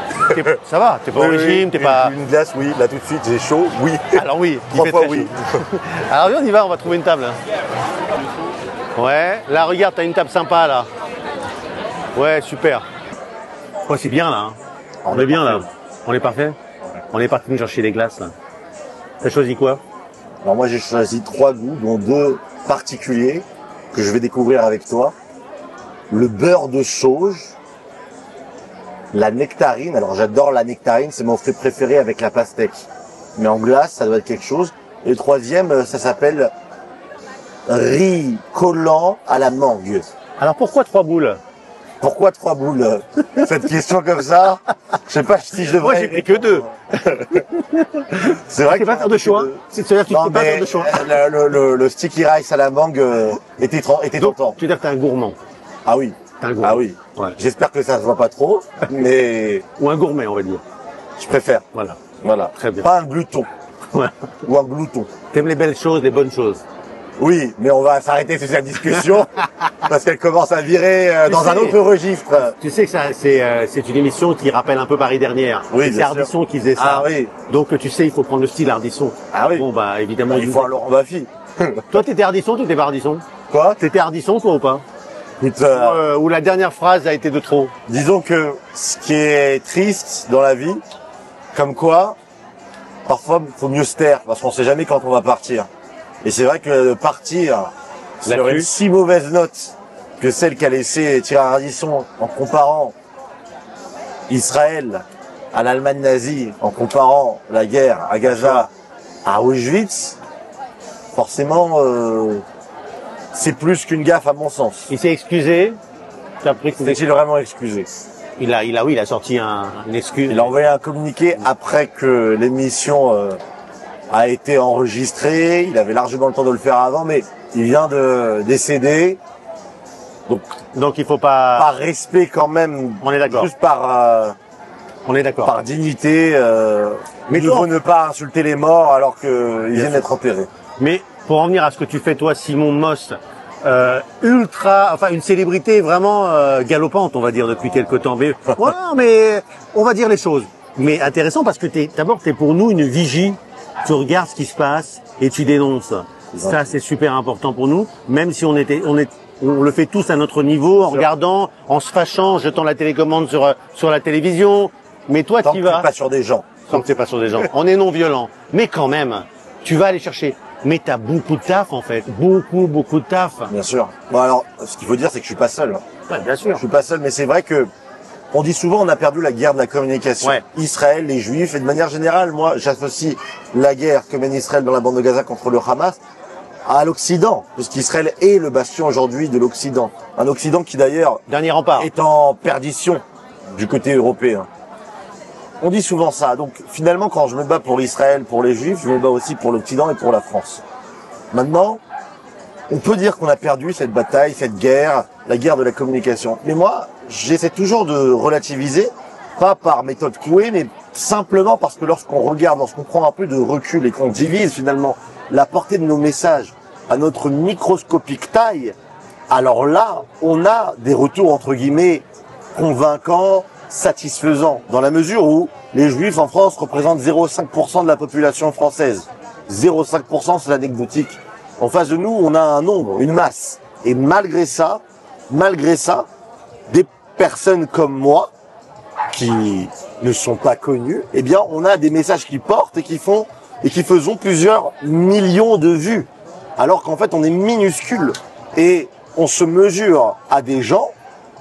Ça va, t'es pas au Oui, régime, oui. t'es pas... Une glace, oui. Là, tout de suite, j'ai chaud, oui. Alors oui, il 3 fait fois très oui. chaud. Alors viens, on y va, on va trouver une table. Ouais, là regarde, t'as une table sympa là. Ouais, super. Ouais, c'est bien là. Hein. On est bien là. On est parfait. On est parti nous chercher les glaces là. T'as choisi quoi? Alors moi j'ai choisi 3 goûts, dont 2 particuliers que je vais découvrir avec toi. Le beurre de sauge, la nectarine. Alors j'adore la nectarine, c'est mon fruit préféré avec la pastèque. Mais en glace, ça doit être quelque chose. Et le 3e, ça s'appelle riz collant à la mangue. Alors pourquoi 3 boules? Pourquoi 3 boules? Cette question comme ça, je sais pas si je devrais... Moi j'ai pris que 2. C'est vrai Tu sais pas faire de choix. C'est-à-dire que tu sais pas faire de choix. Le sticky rice à la mangue était Donc, tentant. tu veux dire que t'es un gourmand. Ah oui. T'es un gourmand. Ah oui. Ouais. J'espère que ça se voit pas trop, mais Ou un gourmet, on va dire. je préfère. Voilà. Voilà. Très bien. Pas un glouton. Ouais. Ou un glouton. T'aimes les belles choses, les bonnes choses. Oui, mais on va s'arrêter sur cette discussion parce qu'elle commence à virer dans un autre registre. Tu sais que ça, c'est une émission qui rappelle un peu Paris dernière. Oui, c'est bien sûr. Ardisson qui faisait ça. Ah oui. Donc tu sais, il faut prendre le style Ardisson. Ah oui. Bon bah évidemment. Il faut un Laurent Baffy. Toi t'étais Ardisson, t'étais pas Ardisson? Quoi? T'étais Ardisson toi ou pas? Écoute, Ou la dernière phrase a été de trop? disons que ce qui est triste dans la vie, comme quoi, parfois faut mieux se taire parce qu'on sait jamais quand on va partir. Et c'est vrai que partir sur Là-dessus. une si mauvaise note que celle qu'a laissé Thierry Ardisson en comparant Israël à l'Allemagne nazie, en comparant la guerre à Gaza à Auschwitz, forcément c'est plus qu'une gaffe à mon sens. Il s'est excusé. T'as pris que S'est-il vraiment excusé? il a sorti une excuse. Il a envoyé un communiqué après que l'émission a été enregistrée. Il avait largement le temps de le faire avant, mais il vient de décéder. Donc il faut pas. Par respect quand même. On est d'accord. Juste par On est d'accord. par dignité. Mais il toi- faut ne pas insulter les morts alors qu'ils viennent d'être enterrés. Mais pour en venir à ce que tu fais toi, Simon Moss, une célébrité vraiment galopante, on va dire depuis quelque temps. Mais voilà, mais on va dire les choses. Mais intéressant parce que d'abord t'es pour nous une vigie. Tu regardes ce qui se passe et tu dénonces. Ça c'est super important pour nous, même si on le fait tous à notre niveau, en regardant, en se fâchant, en jetant la télécommande sur la télévision. Mais toi Tant tu que vas. c'est pas sur des gens. Tant que c'est pas sur des gens. On est non violent. Mais quand même, tu vas aller chercher. Mais t'as beaucoup de taf, en fait. Beaucoup de taf. Bien sûr. Bon alors, ce qu'il faut dire, c'est que je suis pas seul. Ouais, bien sûr. Je suis pas seul, mais c'est vrai que on dit souvent on a perdu la guerre de la communication. Ouais. Israël, les Juifs, et de manière générale, moi, j'associe la guerre que mène Israël dans la bande de Gaza contre le Hamas à l'Occident, puisqu'Israël est le bastion aujourd'hui de l'Occident. Un Occident qui d'ailleurs Dernier rempart. est en perdition du côté européen. On dit souvent ça. Donc finalement, quand je me bats pour Israël, pour les Juifs, je me bats aussi pour l'Occident et pour la France. Maintenant, on peut dire qu'on a perdu cette bataille, cette guerre, la guerre de la communication. Mais moi, j'essaie toujours de relativiser, pas par méthode Coué, mais simplement parce que lorsqu'on regarde, lorsqu'on prend un peu de recul et qu'on divise finalement la portée de nos messages à notre microscopique taille, alors là, on a des retours entre guillemets convaincants, satisfaisants, dans la mesure où les Juifs en France représentent 0,5% de la population française. 0,5%, c'est anecdotique. En face de nous, on a un nombre, une masse. Et malgré ça, des personnes comme moi, qui ne sont pas connues, eh bien, on a des messages qui portent et qui faisons plusieurs millions de vues. Alors qu'en fait, on est minuscule. Et on se mesure à des gens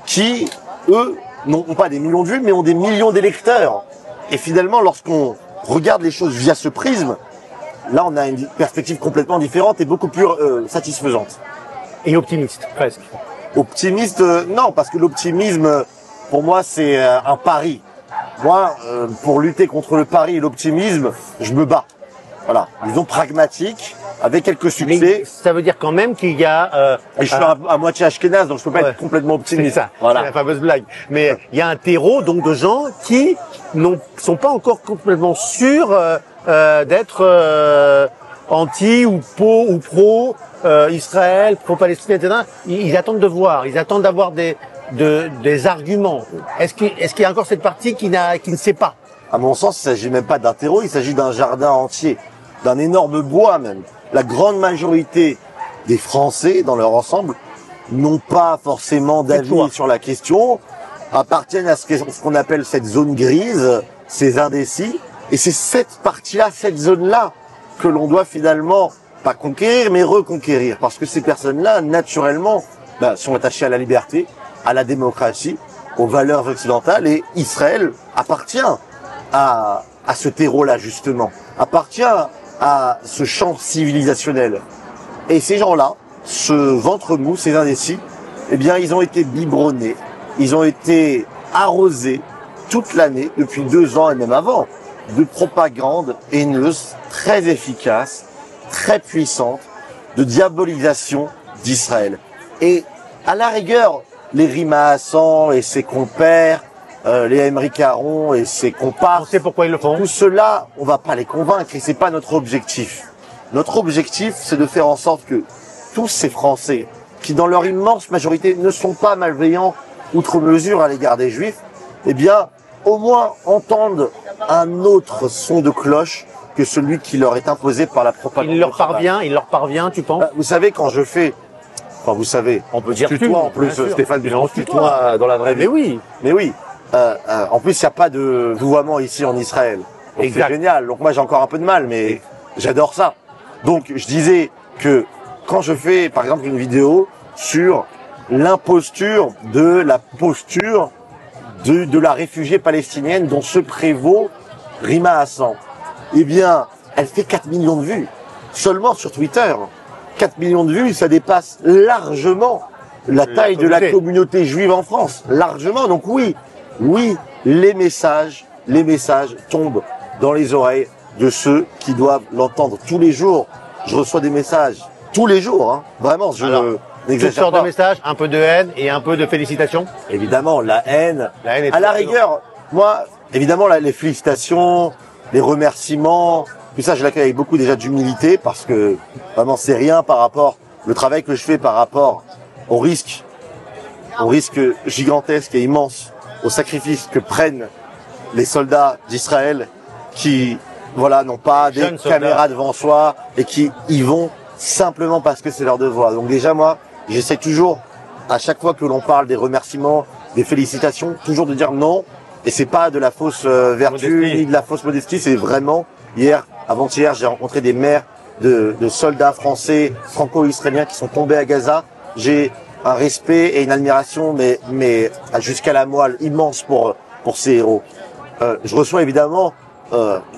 qui, eux, n'ont pas des millions de vues, mais ont des millions d'électeurs. Et finalement, lorsqu'on regarde les choses via ce prisme, là, on a une perspective complètement différente et beaucoup plus satisfaisante. Et optimiste, presque. Optimiste, non, parce que l'optimisme, pour moi, c'est un pari. Moi, pour lutter contre le pari et l'optimisme, je me bats. Voilà, disons pragmatique, avec quelques succès. Mais ça veut dire quand même qu'il y a... Et je suis à moitié ashkénaze, donc je peux pas être complètement optimiste. C'est ça, Voilà. c'est la fameuse blague. Mais il y a un terreau donc de gens qui sont pas encore complètement sûrs d'être anti ou pro Israël, pro Palestine, etc. Ils attendent de voir, ils attendent d'avoir des arguments. Est-ce qu'il y a encore cette partie qui ne sait pas? À mon sens, il s'agit même pas d'un terreau, il s'agit d'un jardin entier, d'un énorme bois même. La grande majorité des Français, dans leur ensemble, n'ont pas forcément d'avis sur la question, appartiennent à ce qu'on appelle cette zone grise, ces indécis, et c'est cette partie-là, cette zone-là, que l'on doit finalement pas conquérir, mais reconquérir, parce que ces personnes-là, naturellement, sont attachées à la liberté, à la démocratie, aux valeurs occidentales, et Israël appartient à ce terreau-là, justement, appartient à ce champ civilisationnel. Et ces gens-là, ce ventre mou, ces indécis, eh bien, ils ont été biberonnés, ils ont été arrosés toute l'année, depuis 2 ans et même avant, de propagande haineuse, très efficace, très puissante, de diabolisation d'Israël. Et à la rigueur, les Rima Hassan et ses compères, les Emery Caron et ses comparses, On sait pourquoi ils le font. tout cela, on va pas les convaincre et c'est pas notre objectif. Notre objectif, c'est de faire en sorte que tous ces Français, qui dans leur immense majorité ne sont pas malveillants outre mesure à l'égard des Juifs, eh bien, au moins entendent un autre son de cloche que celui qui leur est imposé par la propagande. Il leur parvient, tu penses? Vous savez, quand je fais, enfin vous savez, On peut dire tutoie en plus, bien sûr. Stéphane, Mais on on se tutoie dans la vraie vie. Mais oui. En plus, il n'y a pas de vouvoiement ici en Israël. Donc, Exact. c'est génial. Donc moi, j'ai encore un peu de mal, mais j'adore ça. Donc je disais que quand je fais, par exemple, une vidéo sur l'imposture de la posture de la réfugiée palestinienne dont se prévaut Rima Hassan, eh bien, elle fait 4 millions de vues. Seulement sur Twitter. 4 millions de vues, ça dépasse largement la taille de la communauté juive en France. Largement. Donc oui, les messages tombent dans les oreilles de ceux qui doivent l'entendre tous les jours. Je reçois des messages tous les jours, hein. Vraiment, je Toutes n'exagère sortes pas. de messages, un peu de haine et un peu de félicitations. Évidemment, la haine. est À la très rigueur, moi, évidemment, les félicitations, les remerciements, tout ça, je l'accueille avec beaucoup déjà d'humilité parce que vraiment, c'est rien par rapport, le travail que je fais par rapport au risque gigantesque et immense, au sacrifice que prennent les soldats d'Israël qui, voilà, n'ont pas des jeunes soldats. caméras devant soi et qui y vont simplement parce que c'est leur devoir. Donc déjà, moi, j'essaie toujours, à chaque fois que l'on parle des remerciements, des félicitations, toujours de dire non. Et c'est pas de la fausse vertu Modestie. ni de la fausse modestie, c'est vraiment, avant-hier, j'ai rencontré des mères de soldats français, franco-israéliens qui sont tombés à Gaza. J'ai un respect et une admiration, mais jusqu'à la moelle immense pour ces héros. Je reçois évidemment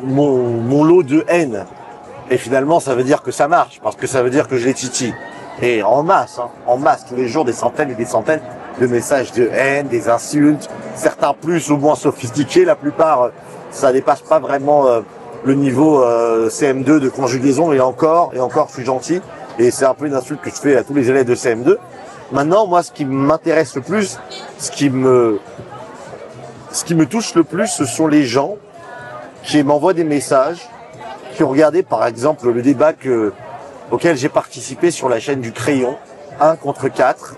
mon lot de haine. Et finalement, ça veut dire que ça marche, parce que ça veut dire que je les titille. Et en masse, tous les jours, des centaines et des centaines de messages de haine, des insultes, certains plus ou moins sophistiqués, la plupart, ça dépasse pas vraiment le niveau CM2 de conjugaison, et encore, je suis gentil, et c'est un peu une insulte que je fais à tous les élèves de CM2. Maintenant, moi, ce qui m'intéresse le plus, ce qui me touche le plus, ce sont les gens qui m'envoient des messages, qui ont regardé, par exemple, le débat auquel j'ai participé sur la chaîne du Crayon, 1 contre 4,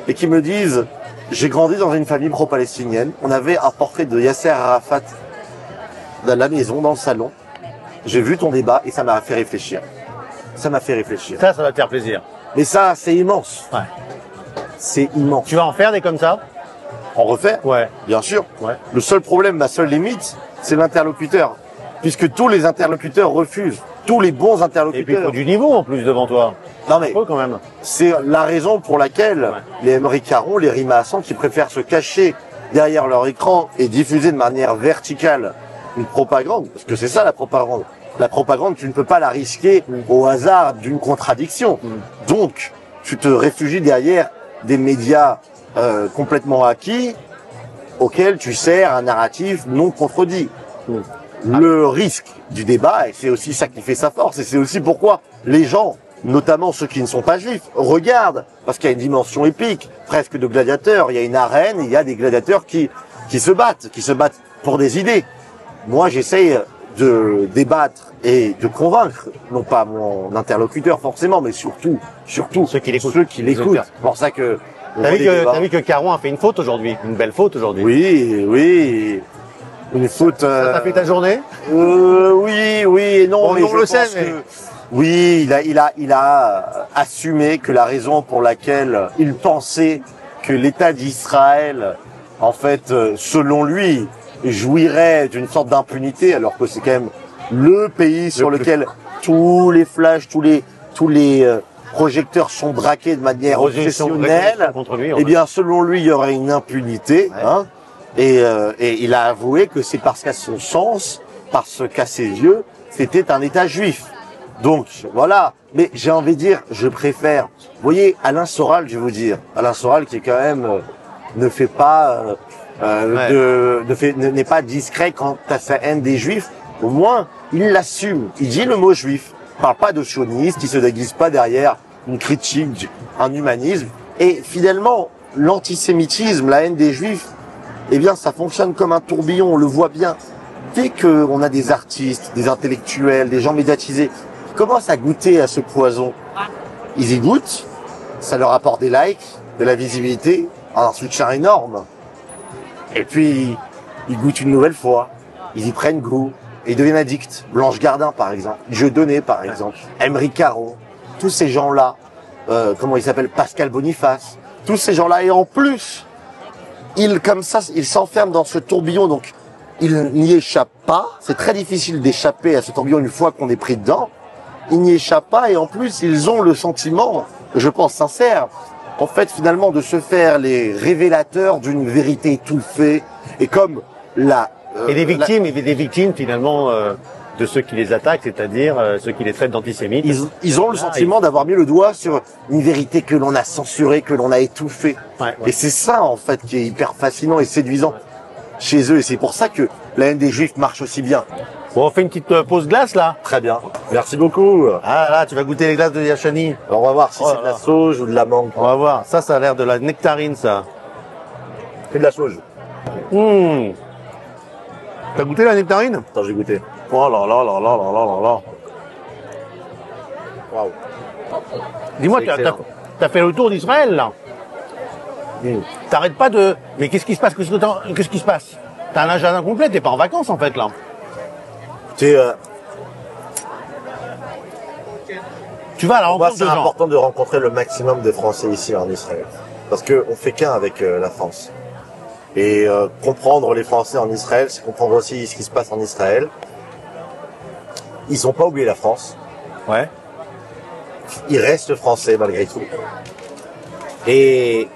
et qui me disent, j'ai grandi dans une famille pro-palestinienne, on avait un portrait de Yasser Arafat dans la maison, dans le salon, j'ai vu ton débat et ça m'a fait réfléchir. Ça m'a fait réfléchir. Ça va te faire plaisir. Mais ça, c'est immense. Ouais. C'est immense. Tu vas en faire des comme ça? En refaire? Ouais. Bien sûr. Ouais. Le seul problème, ma seule limite, c'est l'interlocuteur. Puisque tous les interlocuteurs refusent. Tous les bons Et puis il interlocuteurs. faut du niveau en plus devant toi. Non mais, Faut quand même. c'est la raison pour laquelle les Emery Caron, les Rima Hassan, qui préfèrent se cacher derrière leur écran et diffuser de manière verticale une propagande, parce que c'est ça la propagande. La propagande, tu ne peux pas la risquer au hasard d'une contradiction. Donc, tu te réfugies derrière des médias complètement acquis auxquels tu sers un narratif non contredit. Le risque du débat, et c'est aussi ça qui fait sa force, et c'est aussi pourquoi les gens, notamment ceux qui ne sont pas juifs, regardent, parce qu'il y a une dimension épique, presque de gladiateurs. Il y a une arène, il y a des gladiateurs qui se battent pour des idées. Moi, j'essaye de débattre et de convaincre, non pas mon interlocuteur forcément, mais surtout Ceux qui l'écoutent. C'est pour ça que T'as vu que Caron a fait une faute aujourd'hui, une belle faute aujourd'hui. oui, une faute. Ça t'a fait ta journée? Oui et non. Bon, mais on je le pense sait, mais- que oui, il a assumé que la raison pour laquelle il pensait que l'État d'Israël en fait, selon lui, jouirait d'une sorte d'impunité, alors que c'est quand même le pays sur lequel tous les flashs, tous les projecteurs sont braqués de manière obsessionnelle, contre lui, eh bien, selon lui, il y aurait une impunité, hein, et il a avoué que c'est parce qu'à son sens, parce qu'à ses yeux, c'était un État juif. Donc, voilà. Mais j'ai envie de dire, je préfère, vous voyez, Alain Soral, je vais vous dire, Alain Soral qui est quand même, ne fait pas, n'est pas discret quant à sa haine des juifs, au moins, il l'assume. Il dit le mot juif. Il parle pas de sioniste, il se déguise pas derrière une critique, un humanisme. Et finalement, l'antisémitisme, la haine des juifs, eh bien, ça fonctionne comme un tourbillon, on le voit bien. Dès qu'on a des artistes, des intellectuels, des gens médiatisés qui commencent à goûter à ce poison, ils y goûtent, ça leur apporte des likes, de la visibilité, un soutien énorme. Et puis, ils goûtent une nouvelle fois, ils y prennent goût, et ils deviennent addicts. Blanche Gardin, par exemple, Dieudonné, par exemple, Emery Caron, tous ces gens-là, comment il s'appelle, Pascal Boniface, tous ces gens-là, et en plus, ils s'enferment dans ce tourbillon, donc ils n'y échappent pas. C'est très difficile d'échapper à ce tourbillon une fois qu'on est pris dedans. Ils n'y échappent pas, et en plus, ils ont le sentiment, je pense sincère, en fait, finalement, de se faire les révélateurs d'une vérité étouffée, et comme et des victimes finalement de ceux qui les attaquent, c'est-à-dire ceux qui les traitent d'antisémites. Ils ont le sentiment d'avoir mis le doigt sur une vérité que l'on a censurée, que l'on a étouffée. Et c'est ça, en fait, qui est hyper fascinant et séduisant chez eux. Et c'est pour ça que la haine des Juifs marche aussi bien. Bon, on fait une petite pause glace, là. Très bien. Merci beaucoup. Ah là, tu vas goûter les glaces de Yachani. Alors, on va voir si c'est de la sauge ou de la mangue. On va voir. Ça a l'air de la nectarine, ça. C'est de la sauge. T'as goûté la nectarine? Attends, j'ai goûté. Oh là là là là là là là là. Waouh. Dis-moi, t'as fait le tour d'Israël, là. T'arrêtes pas de... Mais qu'est-ce qui se passe? Qu'est-ce qui se passe? T'as un agenda complet, t'es pas en vacances, en fait, là. Tu vas à la rencontre de gens. C'est important de rencontrer le maximum de Français ici en Israël. Parce qu'on fait qu'un avec la France. Et comprendre les Français en Israël, c'est comprendre aussi ce qui se passe en Israël. Ils n'ont pas oublié la France. Ouais. Ils restent français malgré tout. Et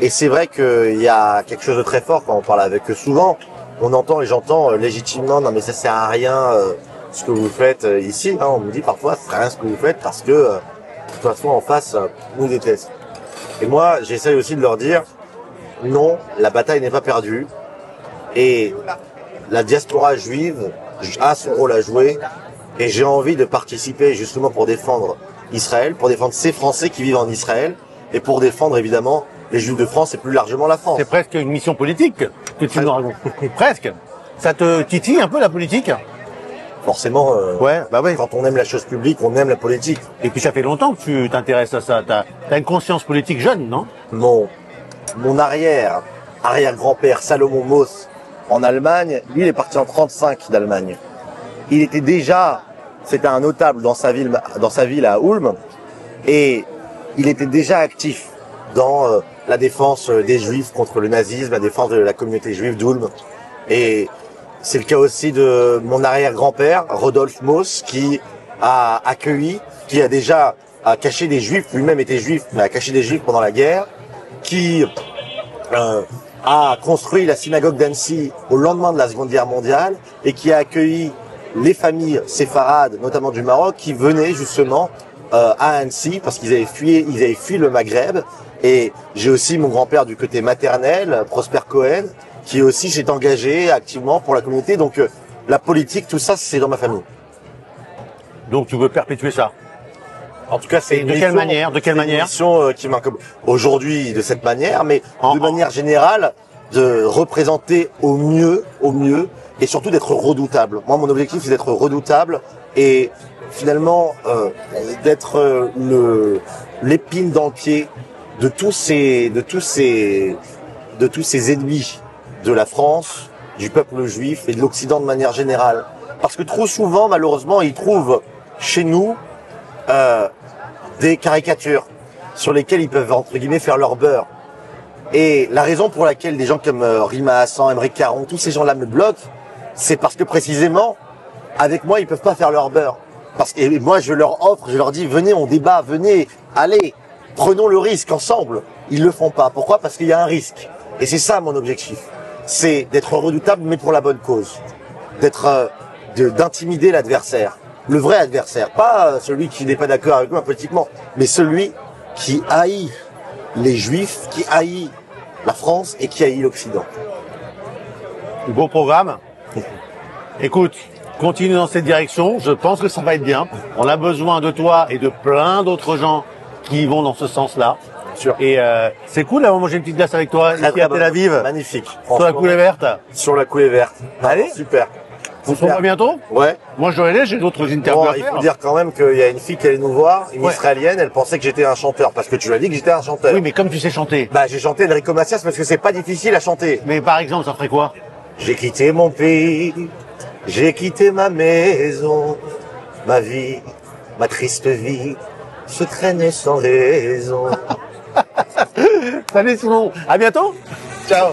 c'est vrai qu'il y a quelque chose de très fort quand on parle avec eux. Souvent, on entend et j'entends légitimement, non mais ça sert à rien ce que vous faites ici. Hein, on me dit parfois, ça sert à rien ce que vous faites parce que de toute façon en face, nous déteste. Et moi, j'essaye aussi de leur dire, non, la bataille n'est pas perdue. Et la diaspora juive a son rôle à jouer. Et j'ai envie de participer justement pour défendre Israël, pour défendre ces Français qui vivent en Israël, et pour défendre évidemment les Juifs de France et plus largement la France. C'est presque une mission politique que tu nous racontes. Presque. Ça te titille un peu la politique? Forcément, ouais. Quand on aime la chose publique, on aime la politique. Et puis ça fait longtemps que tu t'intéresses à ça. T'as une conscience politique jeune, non? Mon arrière-grand-père Salomon Moss en Allemagne, lui il est parti en 35 d'Allemagne. Il était déjà, c'était un notable dans sa ville à Ulm, et il était déjà actif dans la défense des Juifs contre le nazisme, la défense de la communauté juive d'Ulm. Et c'est le cas aussi de mon arrière-grand-père, Rodolphe Moss, qui a déjà caché des Juifs, lui-même était juif, mais a caché des Juifs pendant la guerre, qui a construit la synagogue d'Annecy au lendemain de la Seconde Guerre mondiale, et qui a accueilli les familles séfarades, notamment du Maroc, qui venaient justement à Annecy parce qu'ils avaient fui le Maghreb. Et j'ai aussi mon grand-père du côté maternel, Prosper Cohen, qui aussi s'est engagé activement pour la communauté. Donc la politique, tout ça, c'est dans ma famille. Donc tu veux perpétuer ça? En tout cas, c'est de quelle manière? Une mission qui m'incombhe aujourd'hui de cette manière, mais de manière générale, de représenter au mieux, et surtout d'être redoutable. Moi, mon objectif, c'est d'être redoutable et finalement d'être l'épine dans le pied de tous ces ennemis de la France, du peuple juif et de l'Occident de manière générale. Parce que trop souvent, malheureusement, ils trouvent chez nous des caricatures sur lesquelles ils peuvent, entre guillemets, faire leur beurre. Et la raison pour laquelle des gens comme Rima Hassan, Emmerich Caron, tous ces gens-là me bloquent, c'est parce que précisément, avec moi, ils peuvent pas faire leur beurre. Et moi, je leur offre, je leur dis, venez, on débat, venez, allez, prenons le risque ensemble. Ils le font pas. Pourquoi? Parce qu'il y a un risque. Et c'est ça mon objectif. C'est d'être redoutable, mais pour la bonne cause. D'intimider l'adversaire. Le vrai adversaire. Pas celui qui n'est pas d'accord avec moi politiquement, mais celui qui haït les Juifs, qui haït la France et qui haït l'Occident. Beau programme. Écoute, continue dans cette direction. Je pense que ça va être bien. On a besoin de toi et de plein d'autres gens qui vont dans ce sens-là. Sûr. Et c'est cool d'avoir mangé une petite glace avec toi ici à Tel Aviv. Magnifique. Sur la coulée verte. Sur la coulée verte. Allez. Super. On se revoit bientôt. Ouais. Moi je dois aller, j'ai d'autres interviews à Il faire. faut dire quand même qu'il y a une fille qui allait nous voir, une Israélienne, elle pensait que j'étais un chanteur, parce que tu lui as dit que j'étais un chanteur. Oui, mais comme tu sais chanter. Bah, j'ai chanté Enrico Macias parce que c'est pas difficile à chanter. Mais par exemple, ça ferait quoi? J'ai quitté mon pays, j'ai quitté ma maison, ma vie, ma triste vie, se traînait sans raison. Salut Simon, à bientôt. Ciao.